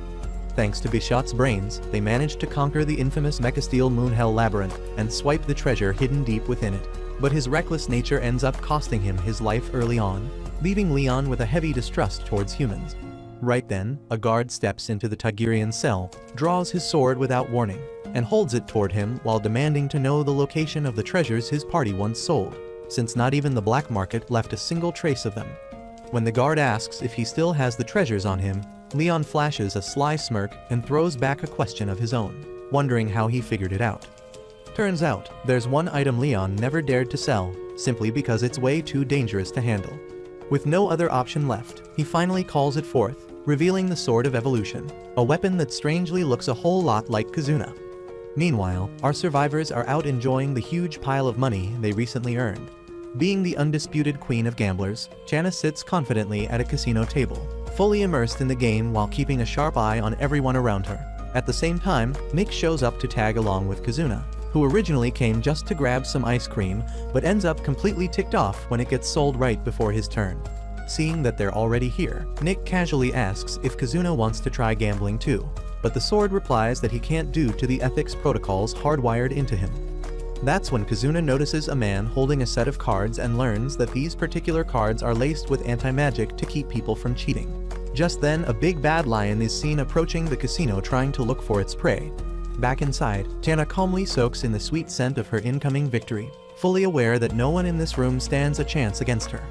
Thanks to Bishot's brains, they managed to conquer the infamous Mechasteel Moonhell Labyrinth and swipe the treasure hidden deep within it. But his reckless nature ends up costing him his life early on, leaving Leon with a heavy distrust towards humans. Right then, a guard steps into the Tigerian cell, draws his sword without warning, and holds it toward him while demanding to know the location of the treasures his party once sold, since not even the black market left a single trace of them. When the guard asks if he still has the treasures on him, Leon flashes a sly smirk and throws back a question of his own, wondering how he figured it out. Turns out, there's one item Leon never dared to sell, simply because it's way too dangerous to handle. With no other option left, he finally calls it forth, revealing the Sword of Evolution, a weapon that strangely looks a whole lot like Kizuna. Meanwhile, our survivors are out enjoying the huge pile of money they recently earned. Being the undisputed queen of gamblers, Channa sits confidently at a casino table, fully immersed in the game while keeping a sharp eye on everyone around her. At the same time, Nick shows up to tag along with Kizuna, who originally came just to grab some ice cream, but ends up completely ticked off when it gets sold right before his turn. Seeing that they're already here, Nick casually asks if Kizuna wants to try gambling too, but the sword replies that he can't due to the ethics protocols hardwired into him. That's when Kizuna notices a man holding a set of cards and learns that these particular cards are laced with anti-magic to keep people from cheating. Just then, a big bad lion is seen approaching the casino trying to look for its prey. Back inside, Channa calmly soaks in the sweet scent of her incoming victory, fully aware that no one in this room stands a chance against her.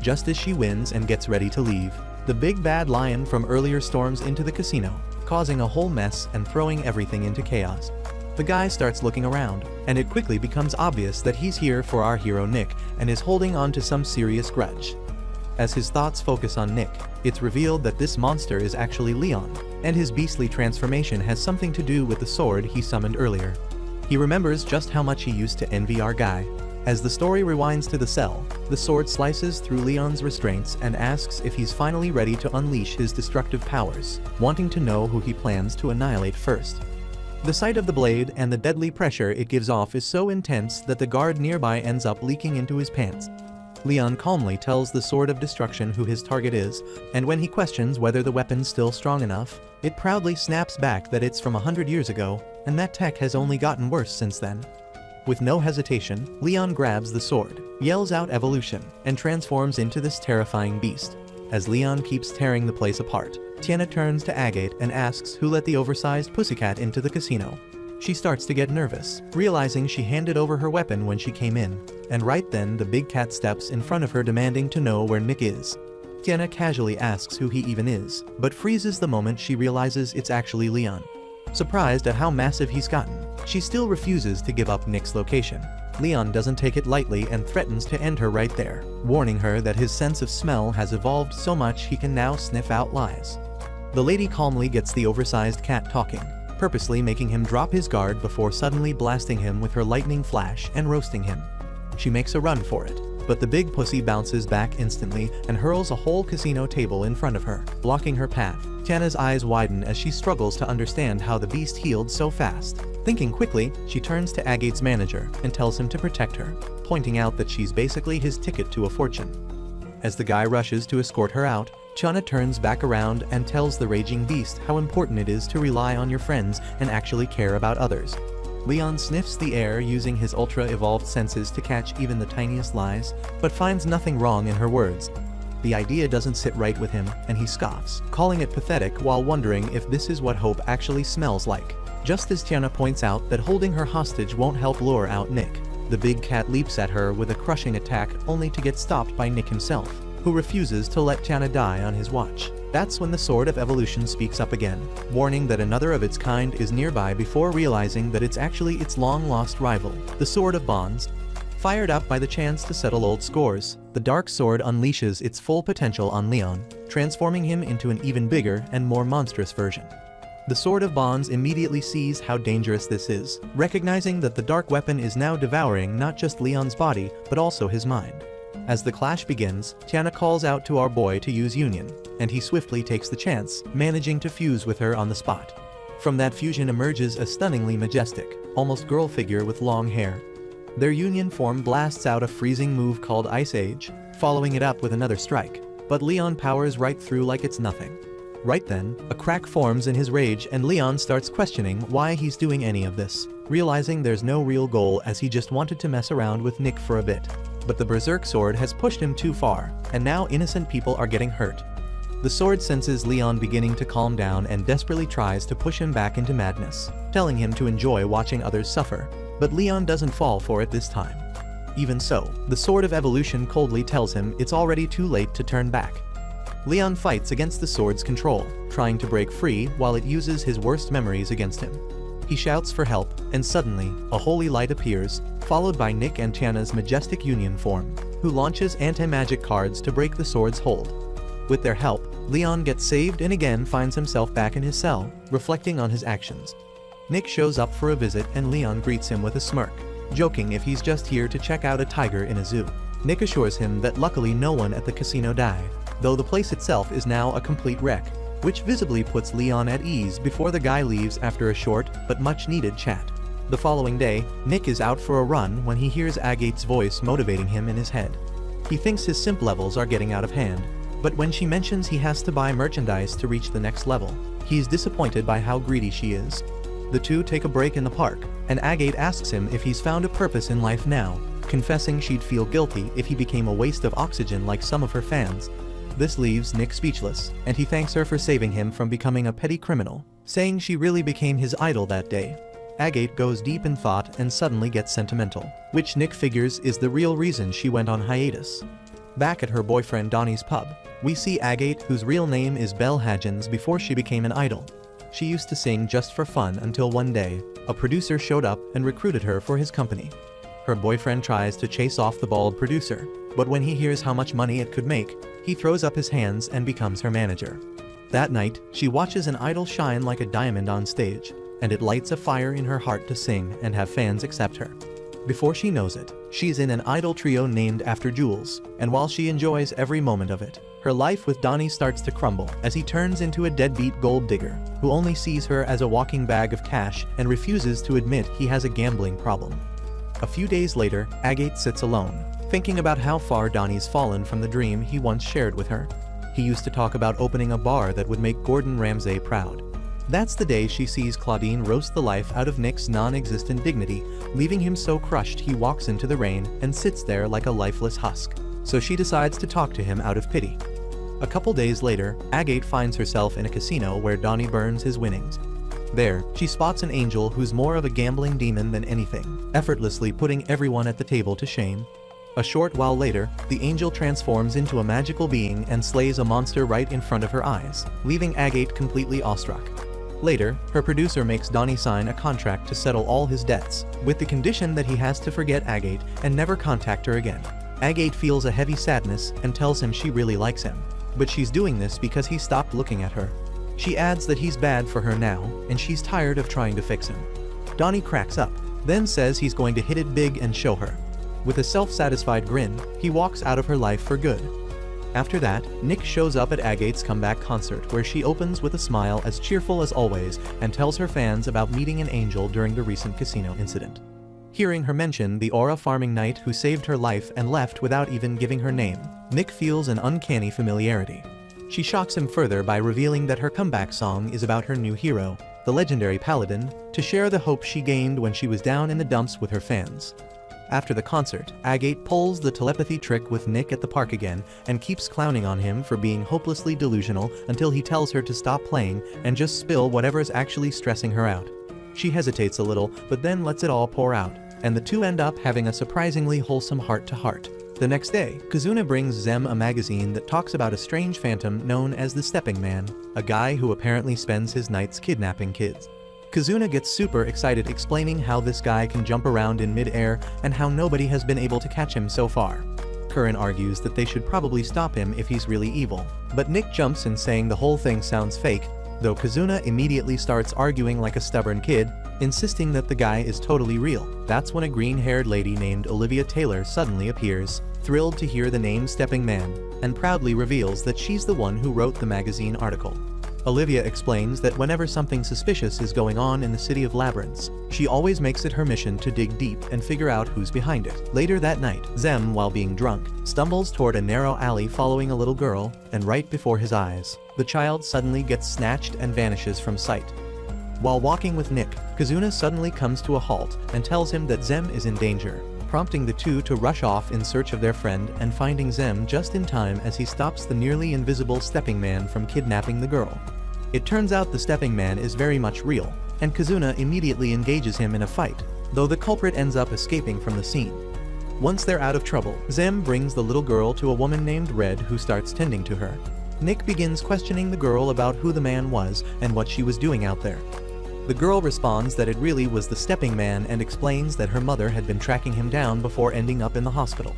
Just as she wins and gets ready to leave, the big bad lion from earlier storms into the casino, causing a whole mess and throwing everything into chaos. The guy starts looking around, and it quickly becomes obvious that he's here for our hero Nick and is holding on to some serious grudge. As his thoughts focus on Nick, it's revealed that this monster is actually Leon, and his beastly transformation has something to do with the sword he summoned earlier. He remembers just how much he used to envy our guy. As the story rewinds to the cell, the sword slices through Leon's restraints and asks if he's finally ready to unleash his destructive powers, wanting to know who he plans to annihilate first. The sight of the blade and the deadly pressure it gives off is so intense that the guard nearby ends up leaking into his pants. Leon calmly tells the Sword of Destruction who his target is, and when he questions whether the weapon's still strong enough, it proudly snaps back that it's from 100 years ago, and that tech has only gotten worse since then. With no hesitation, Leon grabs the sword, yells out evolution, and transforms into this terrifying beast. As Leon keeps tearing the place apart, Tiana turns to Agate and asks who let the oversized pussycat into the casino. She starts to get nervous, realizing she handed over her weapon when she came in, and right then the big cat steps in front of her demanding to know where Nick is. Tiana casually asks who he even is, but freezes the moment she realizes it's actually Leon. Surprised at how massive he's gotten, she still refuses to give up Nick's location. Leon doesn't take it lightly and threatens to end her right there, warning her that his sense of smell has evolved so much he can now sniff out lies. The lady calmly gets the oversized cat talking, purposely making him drop his guard before suddenly blasting him with her lightning flash and roasting him. She makes a run for it, but the big pussy bounces back instantly and hurls a whole casino table in front of her, blocking her path. Tiana's eyes widen as she struggles to understand how the beast healed so fast. Thinking quickly, she turns to Agate's manager and tells him to protect her, pointing out that she's basically his ticket to a fortune. As the guy rushes to escort her out, Tiana turns back around and tells the raging beast how important it is to rely on your friends and actually care about others. Leon sniffs the air using his ultra-evolved senses to catch even the tiniest lies, but finds nothing wrong in her words. The idea doesn't sit right with him, and he scoffs, calling it pathetic while wondering if this is what hope actually smells like. Just as Tiana points out that holding her hostage won't help lure out Nick, the big cat leaps at her with a crushing attack only to get stopped by Nick himself, who refuses to let Tiana die on his watch. That's when the Sword of Evolution speaks up again, warning that another of its kind is nearby before realizing that it's actually its long-lost rival, the Sword of Bonds. Fired up by the chance to settle old scores, the Dark Sword unleashes its full potential on Leon, transforming him into an even bigger and more monstrous version. The Sword of Bonds immediately sees how dangerous this is, recognizing that the dark weapon is now devouring not just Leon's body, but also his mind. As the clash begins, Tiana calls out to our boy to use Union, and he swiftly takes the chance, managing to fuse with her on the spot. From that fusion emerges a stunningly majestic, almost girl figure with long hair. Their union form blasts out a freezing move called Ice Age, following it up with another strike, but Leon powers right through like it's nothing. Right then, a crack forms in his rage and Leon starts questioning why he's doing any of this, realizing there's no real goal as he just wanted to mess around with Nick for a bit. But the Berserk sword has pushed him too far, and now innocent people are getting hurt. The sword senses Leon beginning to calm down and desperately tries to push him back into madness, telling him to enjoy watching others suffer, but Leon doesn't fall for it this time. Even so, the Sword of Evolution coldly tells him it's already too late to turn back. Leon fights against the sword's control, trying to break free while it uses his worst memories against him. He shouts for help, and suddenly, a holy light appears, followed by Nick and Tiana's majestic union form, who launches anti-magic cards to break the sword's hold. With their help, Leon gets saved and again finds himself back in his cell, reflecting on his actions. Nick shows up for a visit and Leon greets him with a smirk, joking if he's just here to check out a tiger in a zoo. Nick assures him that luckily no one at the casino died, though the place itself is now a complete wreck, which visibly puts Leon at ease before the guy leaves after a short but much needed chat. The following day, Nick is out for a run when he hears Agate's voice motivating him in his head. He thinks his simp levels are getting out of hand, but when she mentions he has to buy merchandise to reach the next level, he's disappointed by how greedy she is. The two take a break in the park, and Agate asks him if he's found a purpose in life now, confessing she'd feel guilty if he became a waste of oxygen like some of her fans. This leaves Nick speechless, and he thanks her for saving him from becoming a petty criminal, saying she really became his idol that day. Agate goes deep in thought and suddenly gets sentimental, which Nick figures is the real reason she went on hiatus. Back at her boyfriend Donnie's pub, we see Agate, whose real name is Belle Hadgens, before she became an idol. She used to sing just for fun until one day, a producer showed up and recruited her for his company. Her boyfriend tries to chase off the bald producer, but when he hears how much money it could make, he throws up his hands and becomes her manager. That night, she watches an idol shine like a diamond on stage, and it lights a fire in her heart to sing and have fans accept her. Before she knows it, she's in an idol trio named after Jules, and while she enjoys every moment of it, her life with Donnie starts to crumble as he turns into a deadbeat gold digger who only sees her as a walking bag of cash and refuses to admit he has a gambling problem. A few days later, Agate sits alone, thinking about how far Donnie's fallen from the dream he once shared with her. He used to talk about opening a bar that would make Gordon Ramsay proud. That's the day she sees Claudine roast the life out of Nick's non-existent dignity, leaving him so crushed he walks into the rain and sits there like a lifeless husk. So she decides to talk to him out of pity. A couple days later, Agate finds herself in a casino where Donnie burns his winnings. There, she spots an angel who's more of a gambling demon than anything, effortlessly putting everyone at the table to shame. A short while later, the angel transforms into a magical being and slays a monster right in front of her eyes, leaving Agate completely awestruck. Later, her producer makes Donnie sign a contract to settle all his debts, with the condition that he has to forget Agate and never contact her again. Agate feels a heavy sadness and tells him she really likes him, but she's doing this because he stopped looking at her. She adds that he's bad for her now, and she's tired of trying to fix him. Donnie cracks up, then says he's going to hit it big and show her. With a self-satisfied grin, he walks out of her life for good. After that, Nick shows up at Agate's comeback concert where she opens with a smile as cheerful as always and tells her fans about meeting an angel during the recent casino incident. Hearing her mention the aura farming knight who saved her life and left without even giving her name, Nick feels an uncanny familiarity. She shocks him further by revealing that her comeback song is about her new hero, the legendary paladin, to share the hope she gained when she was down in the dumps with her fans. After the concert, Agate pulls the telepathy trick with Nick at the park again and keeps clowning on him for being hopelessly delusional until he tells her to stop playing and just spill whatever's actually stressing her out. She hesitates a little, but then lets it all pour out, and the two end up having a surprisingly wholesome heart-to-heart. The next day, Kazuna brings Zem a magazine that talks about a strange phantom known as the Stepping Man, a guy who apparently spends his nights kidnapping kids. Kazuna gets super excited explaining how this guy can jump around in mid-air and how nobody has been able to catch him so far. Curran argues that they should probably stop him if he's really evil, but Nick jumps in saying the whole thing sounds fake, though Kazuna immediately starts arguing like a stubborn kid, insisting that the guy is totally real. That's when a green-haired lady named Olivia Taylor suddenly appears, thrilled to hear the name Stepping Man, and proudly reveals that she's the one who wrote the magazine article. Olivia explains that whenever something suspicious is going on in the city of Labyrinths, she always makes it her mission to dig deep and figure out who's behind it. Later that night, Zem, while being drunk, stumbles toward a narrow alley following a little girl, and right before his eyes, the child suddenly gets snatched and vanishes from sight. While walking with Nick, Kazuna suddenly comes to a halt and tells him that Zem is in danger, prompting the two to rush off in search of their friend and finding Zem just in time as he stops the nearly invisible Stepping Man from kidnapping the girl. It turns out the Stepping Man is very much real, and Kazuna immediately engages him in a fight, though the culprit ends up escaping from the scene. Once they're out of trouble, Zem brings the little girl to a woman named Red who starts tending to her. Nick begins questioning the girl about who the man was and what she was doing out there. The girl responds that it really was the Stepping Man and explains that her mother had been tracking him down before ending up in the hospital.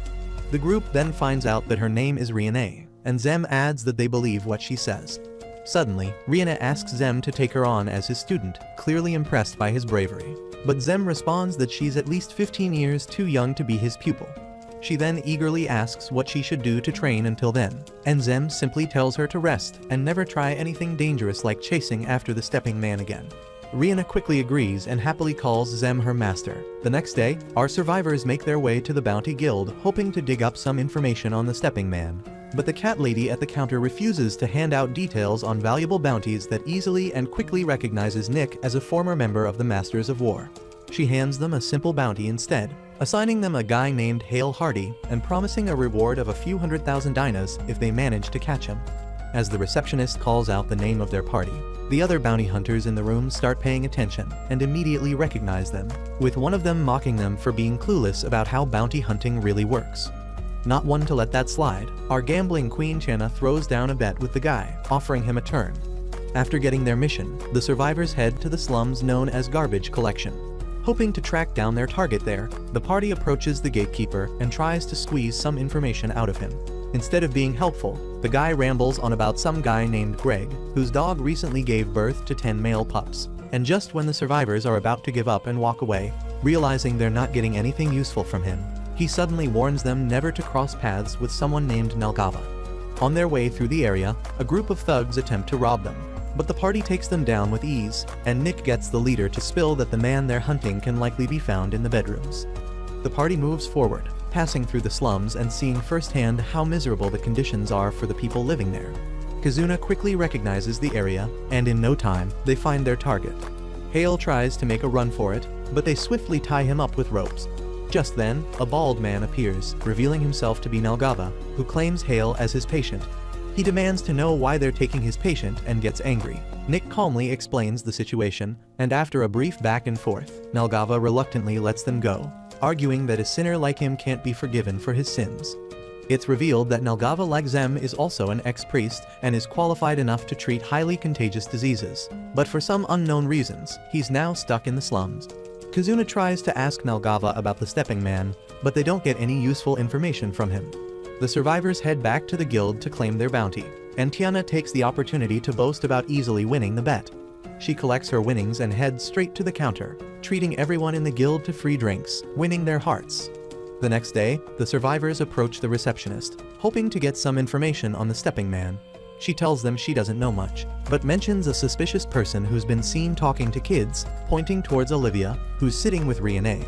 The group then finds out that her name is Riene, and Zem adds that they believe what she says. Suddenly, Riene asks Zem to take her on as his student, clearly impressed by his bravery. But Zem responds that she's at least 15 years too young to be his pupil. She then eagerly asks what she should do to train until then, and Zem simply tells her to rest and never try anything dangerous like chasing after the Stepping Man again. Rihanna quickly agrees and happily calls Zem her master. The next day, our survivors make their way to the Bounty Guild, hoping to dig up some information on the Stepping Man. But the cat lady at the counter refuses to hand out details on valuable bounties that easily and quickly recognizes Nick as a former member of the Masters of War. She hands them a simple bounty instead, assigning them a guy named Hale Hardy and promising a reward of a few 100,000 dinas if they manage to catch him. As the receptionist calls out the name of their party, the other bounty hunters in the room start paying attention and immediately recognize them, with one of them mocking them for being clueless about how bounty hunting really works. Not one to let that slide, our gambling queen Channa throws down a bet with the guy, offering him a turn. After getting their mission, the survivors head to the slums known as Garbage Collection. Hoping to track down their target there, the party approaches the gatekeeper and tries to squeeze some information out of him. Instead of being helpful, the guy rambles on about some guy named Greg, whose dog recently gave birth to 10 male pups. And just when the survivors are about to give up and walk away, realizing they're not getting anything useful from him, he suddenly warns them never to cross paths with someone named Nalgava. On their way through the area, a group of thugs attempt to rob them, but the party takes them down with ease, and Nick gets the leader to spill that the man they're hunting can likely be found in the bedrooms. The party moves forward, passing through the slums and seeing firsthand how miserable the conditions are for the people living there. Kazuna quickly recognizes the area, and in no time, they find their target. Hale tries to make a run for it, but they swiftly tie him up with ropes. Just then, a bald man appears, revealing himself to be Nalgava, who claims Hale as his patient. He demands to know why they're taking his patient and gets angry. Nick calmly explains the situation, and after a brief back and forth, Nalgava reluctantly lets them go, arguing that a sinner like him can't be forgiven for his sins. It's revealed that Nalgava, like Zem, is also an ex-priest and is qualified enough to treat highly contagious diseases, but for some unknown reasons, he's now stuck in the slums. Kazuna tries to ask Nalgava about the Stepping Man, but they don't get any useful information from him. The survivors head back to the guild to claim their bounty, and Tiana takes the opportunity to boast about easily winning the bet. She collects her winnings and heads straight to the counter, treating everyone in the guild to free drinks, winning their hearts. The next day, the survivors approach the receptionist, hoping to get some information on the Stepping Man. She tells them she doesn't know much, but mentions a suspicious person who's been seen talking to kids, pointing towards Olivia, who's sitting with Riene.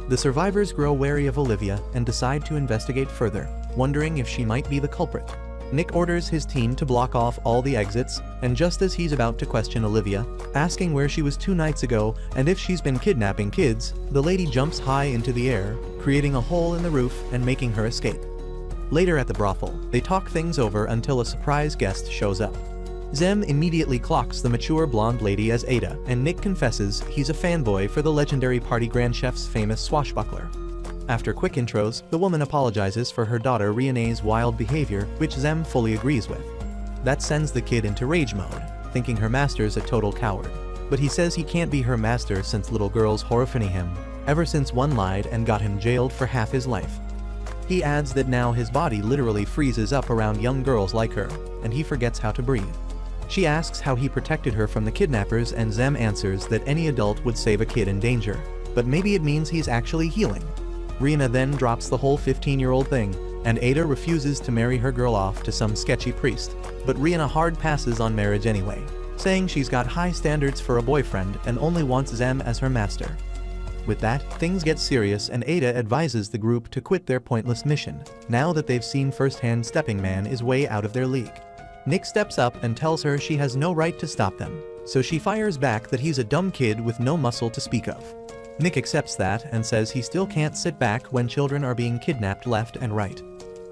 The survivors grow wary of Olivia and decide to investigate further, wondering if she might be the culprit. Nick orders his team to block off all the exits, and just as he's about to question Olivia, asking where she was 2 nights ago and if she's been kidnapping kids, the lady jumps high into the air, creating a hole in the roof and making her escape. Later at the brothel, they talk things over until a surprise guest shows up. Zem immediately clocks the mature blonde lady as Ada, and Nick confesses he's a fanboy for the legendary party grand chef's famous swashbuckler. After quick intros, the woman apologizes for her daughter Riene's wild behavior, which Zem fully agrees with. That sends the kid into rage mode, thinking her master's a total coward. But he says he can't be her master since little girls horrify him, ever since one lied and got him jailed for half his life. He adds that now his body literally freezes up around young girls like her, and he forgets how to breathe. She asks how he protected her from the kidnappers, and Zem answers that any adult would save a kid in danger, but maybe it means he's actually healing. Rihanna then drops the whole 15-year-old thing, and Ada refuses to marry her girl off to some sketchy priest, but Rihanna hard passes on marriage anyway, saying she's got high standards for a boyfriend and only wants Zem as her master. With that, things get serious and Ada advises the group to quit their pointless mission, now that they've seen firsthand Stepping Man is way out of their league. Nick steps up and tells her she has no right to stop them, so she fires back that he's a dumb kid with no muscle to speak of. Nick accepts that and says he still can't sit back when children are being kidnapped left and right.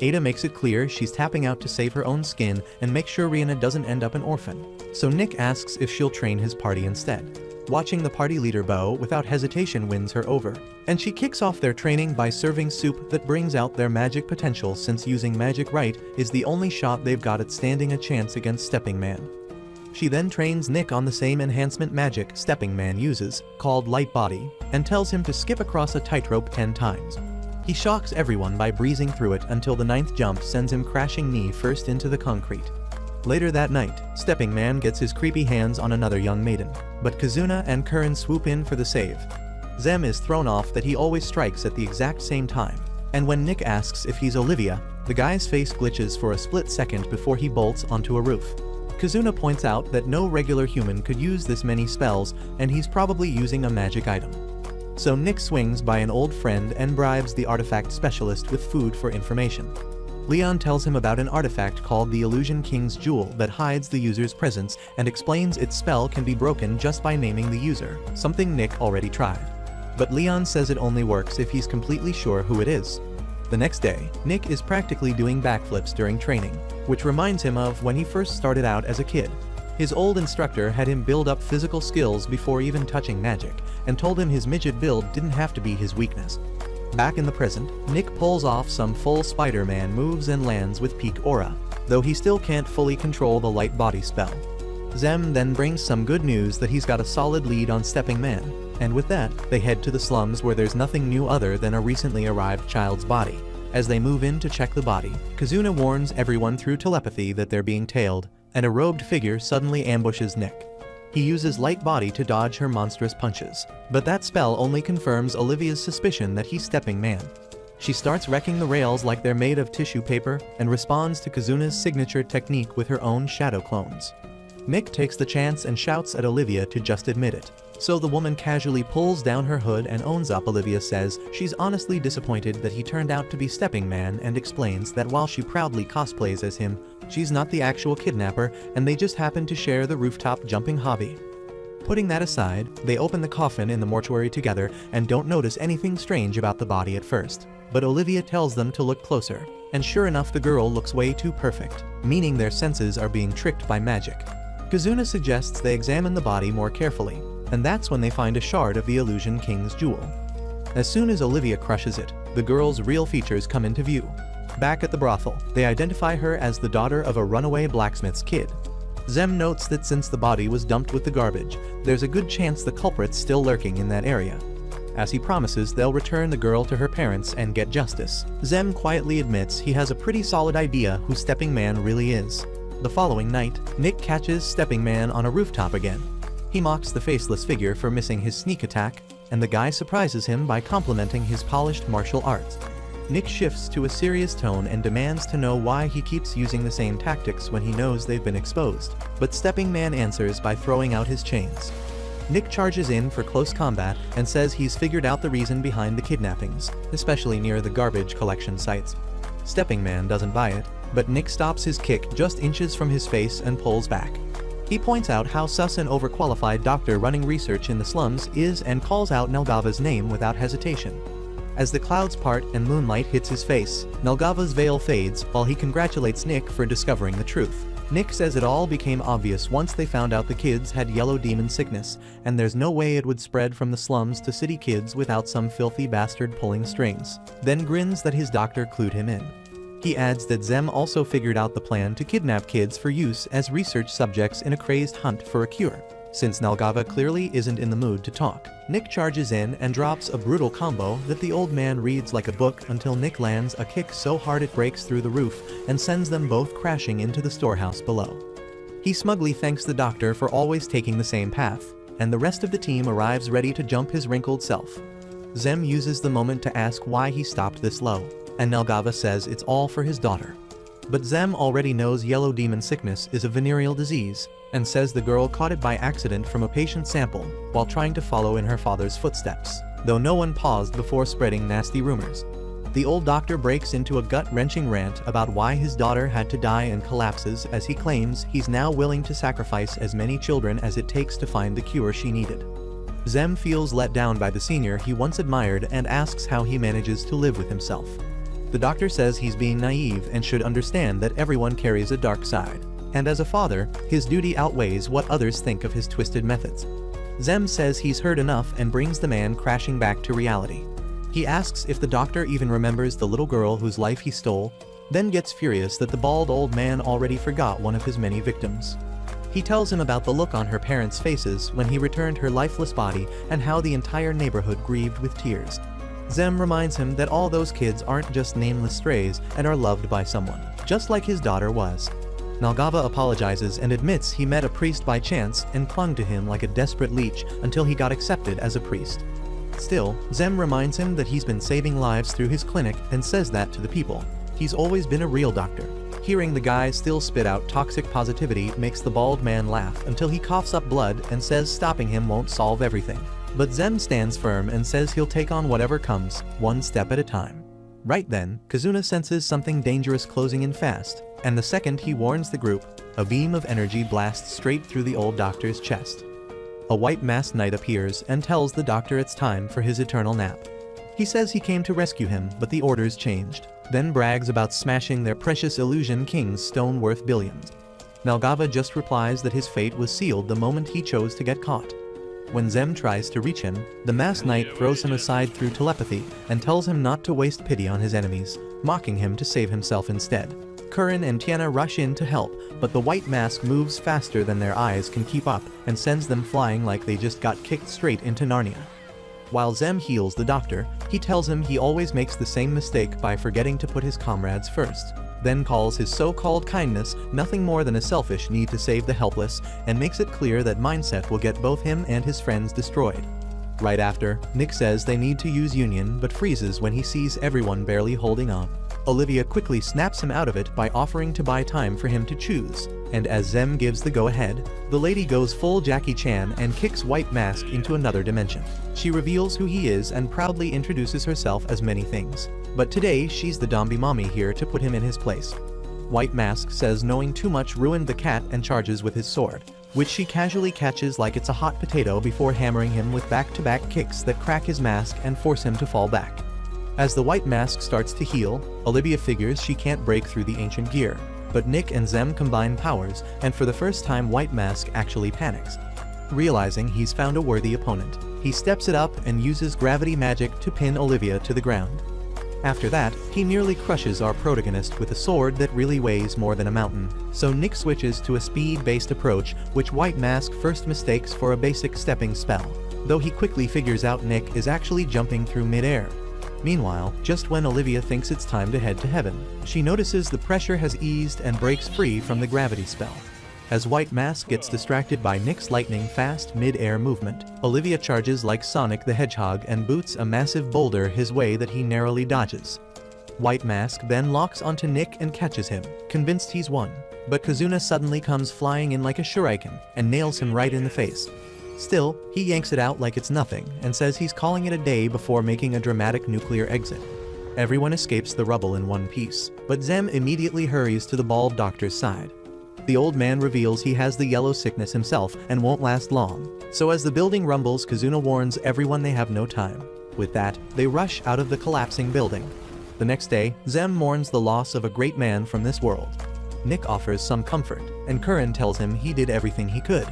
Ada makes it clear she's tapping out to save her own skin and make sure Rihanna doesn't end up an orphan, so Nick asks if she'll train his party instead. Watching the party leader bow without hesitation wins her over, and she kicks off their training by serving soup that brings out their magic potential, since using magic right is the only shot they've got at standing a chance against Stepping Man. She then trains Nick on the same enhancement magic Stepping Man uses, called Light Body, and tells him to skip across a tightrope 10 times. He shocks everyone by breezing through it until the 9th jump sends him crashing knee first into the concrete. Later that night, Stepping Man gets his creepy hands on another young maiden, but Kazuna and Curran swoop in for the save. Zem is thrown off that he always strikes at the exact same time, and when Nick asks if he's Olivia, the guy's face glitches for a split second before he bolts onto a roof. Kazuna points out that no regular human could use this many spells, and he's probably using a magic item. So Nick swings by an old friend and bribes the artifact specialist with food for information. Leon tells him about an artifact called the Illusion King's Jewel that hides the user's presence and explains its spell can be broken just by naming the user, something Nick already tried. But Leon says it only works if he's completely sure who it is. The next day, Nick is practically doing backflips during training, which reminds him of when he first started out as a kid. His old instructor had him build up physical skills before even touching magic, and told him his midget build didn't have to be his weakness. Back in the present, Nick pulls off some full Spider-Man moves and lands with peak aura, though he still can't fully control the light body spell. Zem then brings some good news that he's got a solid lead on Stepping Man, and with that, they head to the slums where there's nothing new other than a recently arrived child's body. As they move in to check the body, Kazuna warns everyone through telepathy that they're being tailed, and a robed figure suddenly ambushes Nick. He uses Light Body to dodge her monstrous punches, but that spell only confirms Olivia's suspicion that he's Stepping Man. She starts wrecking the rails like they're made of tissue paper and responds to Kazuna's signature technique with her own shadow clones. Nick takes the chance and shouts at Olivia to just admit it, so the woman casually pulls down her hood and owns up. Olivia says she's honestly disappointed that he turned out to be Stepping Man and explains that while she proudly cosplays as him, she's not the actual kidnapper and they just happen to share the rooftop jumping hobby. Putting that aside, they open the coffin in the mortuary together and don't notice anything strange about the body at first. But Olivia tells them to look closer, and sure enough the girl looks way too perfect, meaning their senses are being tricked by magic. Kazuna suggests they examine the body more carefully, and that's when they find a shard of the Illusion King's Jewel. As soon as Olivia crushes it, the girl's real features come into view. Back at the brothel, they identify her as the daughter of a runaway blacksmith's kid. Zem notes that since the body was dumped with the garbage, there's a good chance the culprit's still lurking in that area. As he promises they'll return the girl to her parents and get justice, Zem quietly admits he has a pretty solid idea who Stepping Man really is. The following night, Nick catches Stepping Man on a rooftop again. He mocks the faceless figure for missing his sneak attack, and the guy surprises him by complimenting his polished martial arts. Nick shifts to a serious tone and demands to know why he keeps using the same tactics when he knows they've been exposed, but Stepping Man answers by throwing out his chains. Nick charges in for close combat and says he's figured out the reason behind the kidnappings, especially near the garbage collection sites. Stepping Man doesn't buy it, but Nick stops his kick just inches from his face and pulls back. He points out how sus an overqualified doctor running research in the slums is and calls out Nelgava's name without hesitation. As the clouds part and moonlight hits his face, Nelgava's veil fades while he congratulates Nick for discovering the truth. Nick says it all became obvious once they found out the kids had yellow demon sickness, and there's no way it would spread from the slums to city kids without some filthy bastard pulling strings, then grins that his doctor clued him in. He adds that Zem also figured out the plan to kidnap kids for use as research subjects in a crazed hunt for a cure. Since Nalgava clearly isn't in the mood to talk, Nick charges in and drops a brutal combo that the old man reads like a book until Nick lands a kick so hard it breaks through the roof and sends them both crashing into the storehouse below. He smugly thanks the doctor for always taking the same path, and the rest of the team arrives ready to jump his wrinkled self. Zem uses the moment to ask why he stopped this low, and Nalgava says it's all for his daughter. But Zem already knows yellow demon sickness is a venereal disease, and says the girl caught it by accident from a patient sample while trying to follow in her father's footsteps, though no one paused before spreading nasty rumors. The old doctor breaks into a gut-wrenching rant about why his daughter had to die and collapses as he claims he's now willing to sacrifice as many children as it takes to find the cure she needed. Zem feels let down by the senior he once admired and asks how he manages to live with himself. The doctor says he's being naive and should understand that everyone carries a dark side, and as a father, his duty outweighs what others think of his twisted methods. Zem says he's heard enough and brings the man crashing back to reality. He asks if the doctor even remembers the little girl whose life he stole, then gets furious that the bald old man already forgot one of his many victims. He tells him about the look on her parents' faces when he returned her lifeless body and how the entire neighborhood grieved with tears. Zem reminds him that all those kids aren't just nameless strays and are loved by someone, just like his daughter was. Nalgava apologizes and admits he met a priest by chance and clung to him like a desperate leech until he got accepted as a priest. Still, Zem reminds him that he's been saving lives through his clinic and says that to the people. He's always been a real doctor. Hearing the guy still spit out toxic positivity makes the bald man laugh until he coughs up blood and says stopping him won't solve everything. But Zem stands firm and says he'll take on whatever comes, one step at a time. Right then, Kazuna senses something dangerous closing in fast, and the second he warns the group, a beam of energy blasts straight through the old doctor's chest. A white masked knight appears and tells the doctor it's time for his eternal nap. He says he came to rescue him, but the orders changed, then brags about smashing their precious illusion king's stone worth billions. Nalgava just replies that his fate was sealed the moment he chose to get caught. When Zem tries to reach him, the masked knight throws him aside through telepathy and tells him not to waste pity on his enemies, mocking him to save himself instead. Curran and Tiana rush in to help, but the white mask moves faster than their eyes can keep up and sends them flying like they just got kicked straight into Narnia. While Zem heals the doctor, he tells him he always makes the same mistake by forgetting to put his comrades first, then calls his so-called kindness nothing more than a selfish need to save the helpless, and makes it clear that mindset will get both him and his friends destroyed. Right after, Nick says they need to use Union but freezes when he sees everyone barely holding on. Olivia quickly snaps him out of it by offering to buy time for him to choose, and as Zem gives the go-ahead, the lady goes full Jackie Chan and kicks White Mask into another dimension. She reveals who he is and proudly introduces herself as many things, but today she's the Dombi mommy here to put him in his place. White Mask says knowing too much ruined the cat and charges with his sword, which she casually catches like it's a hot potato before hammering him with back-to-back kicks that crack his mask and force him to fall back. As the White Mask starts to heal, Olivia figures she can't break through the ancient gear, but Nick and Zem combine powers, and for the first time White Mask actually panics. Realizing he's found a worthy opponent, he steps it up and uses gravity magic to pin Olivia to the ground. After that, he nearly crushes our protagonist with a sword that really weighs more than a mountain, so Nick switches to a speed-based approach which White Mask first mistakes for a basic stepping spell, though he quickly figures out Nick is actually jumping through mid-air. Meanwhile, just when Olivia thinks it's time to head to heaven, she notices the pressure has eased and breaks free from the gravity spell. As White Mask gets distracted by Nick's lightning-fast mid-air movement, Olivia charges like Sonic the Hedgehog and boots a massive boulder his way that he narrowly dodges. White Mask then locks onto Nick and catches him, convinced he's won, but Kazuna suddenly comes flying in like a shuriken and nails him right in the face. Still, he yanks it out like it's nothing and says he's calling it a day before making a dramatic nuclear exit. Everyone escapes the rubble in one piece, but Zem immediately hurries to the bald doctor's side. The old man reveals he has the yellow sickness himself and won't last long, so as the building rumbles, Kazuna warns everyone they have no time. With that, they rush out of the collapsing building. The next day, Zem mourns the loss of a great man from this world. Nick offers some comfort, and Curran tells him he did everything he could.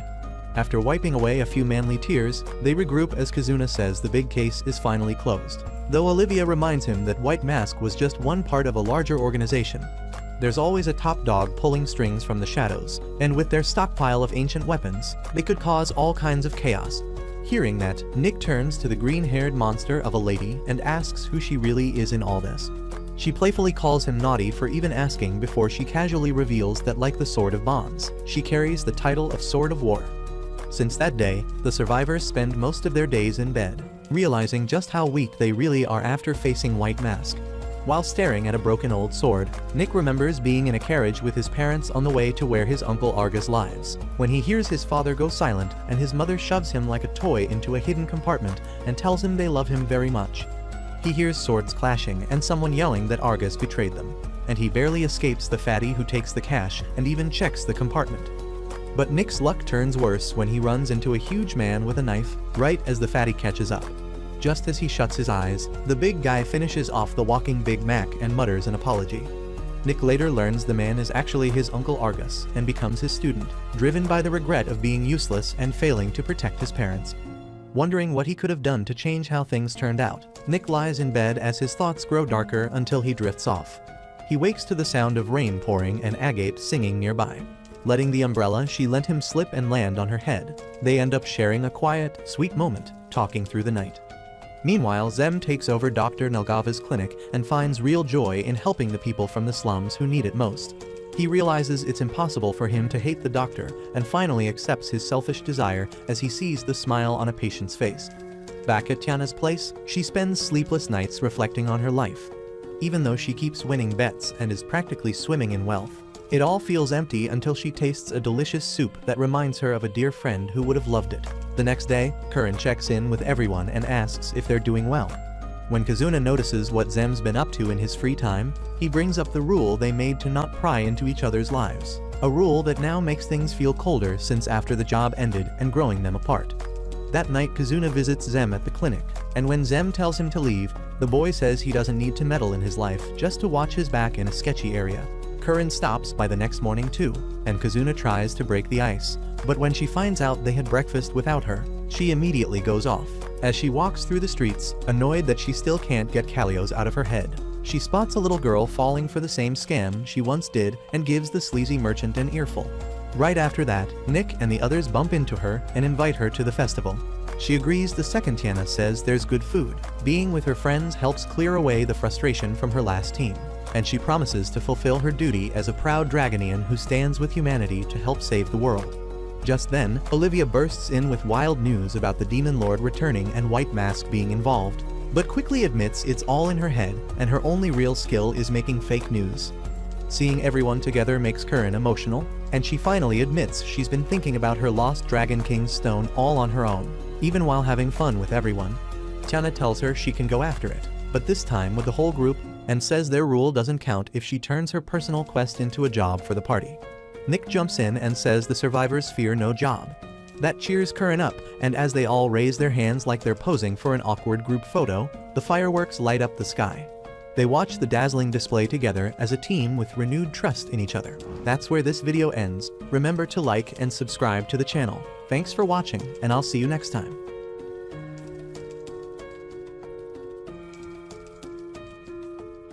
After wiping away a few manly tears, they regroup as Kazuna says the big case is finally closed, though Olivia reminds him that White Mask was just one part of a larger organization. there's always a top dog pulling strings from the shadows, and with their stockpile of ancient weapons, they could cause all kinds of chaos. Hearing that, Nick turns to the green-haired monster of a lady and asks who she really is in all this. She playfully calls him naughty for even asking before she casually reveals that like the Sword of Bonds, she carries the title of Sword of War. Since that day, the survivors spend most of their days in bed, realizing just how weak they really are after facing White Mask. While staring at a broken old sword, Nick remembers being in a carriage with his parents on the way to where his uncle Argus lives, when he hears his father go silent and his mother shoves him like a toy into a hidden compartment and tells him they love him very much. He hears swords clashing and someone yelling that Argus betrayed them, and he barely escapes the fatty who takes the cash and even checks the compartment. But Nick's luck turns worse when he runs into a huge man with a knife, right as the fatty catches up. Just as he shuts his eyes, the big guy finishes off the walking Big Mac and mutters an apology. Nick later learns the man is actually his uncle Argus and becomes his student, driven by the regret of being useless and failing to protect his parents. Wondering what he could have done to change how things turned out, Nick lies in bed as his thoughts grow darker until he drifts off. He wakes to the sound of rain pouring and Agate singing nearby. Letting the umbrella she lent him slip and land on her head, they end up sharing a quiet, sweet moment, talking through the night. Meanwhile, Zem takes over Dr. Nelgava's clinic and finds real joy in helping the people from the slums who need it most. He realizes it's impossible for him to hate the doctor and finally accepts his selfish desire as he sees the smile on a patient's face. Back at Tiana's place, she spends sleepless nights reflecting on her life. Even though she keeps winning bets and is practically swimming in wealth, it all feels empty until she tastes a delicious soup that reminds her of a dear friend who would have loved it. The next day, Curran checks in with everyone and asks if they're doing well. When Kazuna notices what Zem's been up to in his free time, he brings up the rule they made to not pry into each other's lives. A rule that now makes things feel colder since after the job ended and growing them apart. That night, Kazuna visits Zem at the clinic, and when Zem tells him to leave, the boy says he doesn't need to meddle in his life, just to watch his back in a sketchy area. Curran stops by the next morning too, and Kazuna tries to break the ice, but when she finds out they had breakfast without her, she immediately goes off. As she walks through the streets, annoyed that she still can't get Kalios out of her head, she spots a little girl falling for the same scam she once did and gives the sleazy merchant an earful. Right after that, Nick and the others bump into her and invite her to the festival. She agrees the second Tiana says there's good food. Being with her friends helps clear away the frustration from her last team, and she promises to fulfill her duty as a proud Dragonian who stands with humanity to help save the world. Just then, Olivia bursts in with wild news about the Demon Lord returning and White Mask being involved, but quickly admits it's all in her head and her only real skill is making fake news. Seeing everyone together makes Curran emotional, and she finally admits she's been thinking about her lost Dragon King's stone all on her own, even while having fun with everyone. Tiana tells her she can go after it, but this time with the whole group, and says their rule doesn't count if she turns her personal quest into a job for the party. Nick jumps in and says the survivors fear no job. That cheers Curran up, and as they all raise their hands like they're posing for an awkward group photo, the fireworks light up the sky. They watch the dazzling display together as a team with renewed trust in each other. That's where this video ends. Remember to like and subscribe to the channel. Thanks for watching, and I'll see you next time.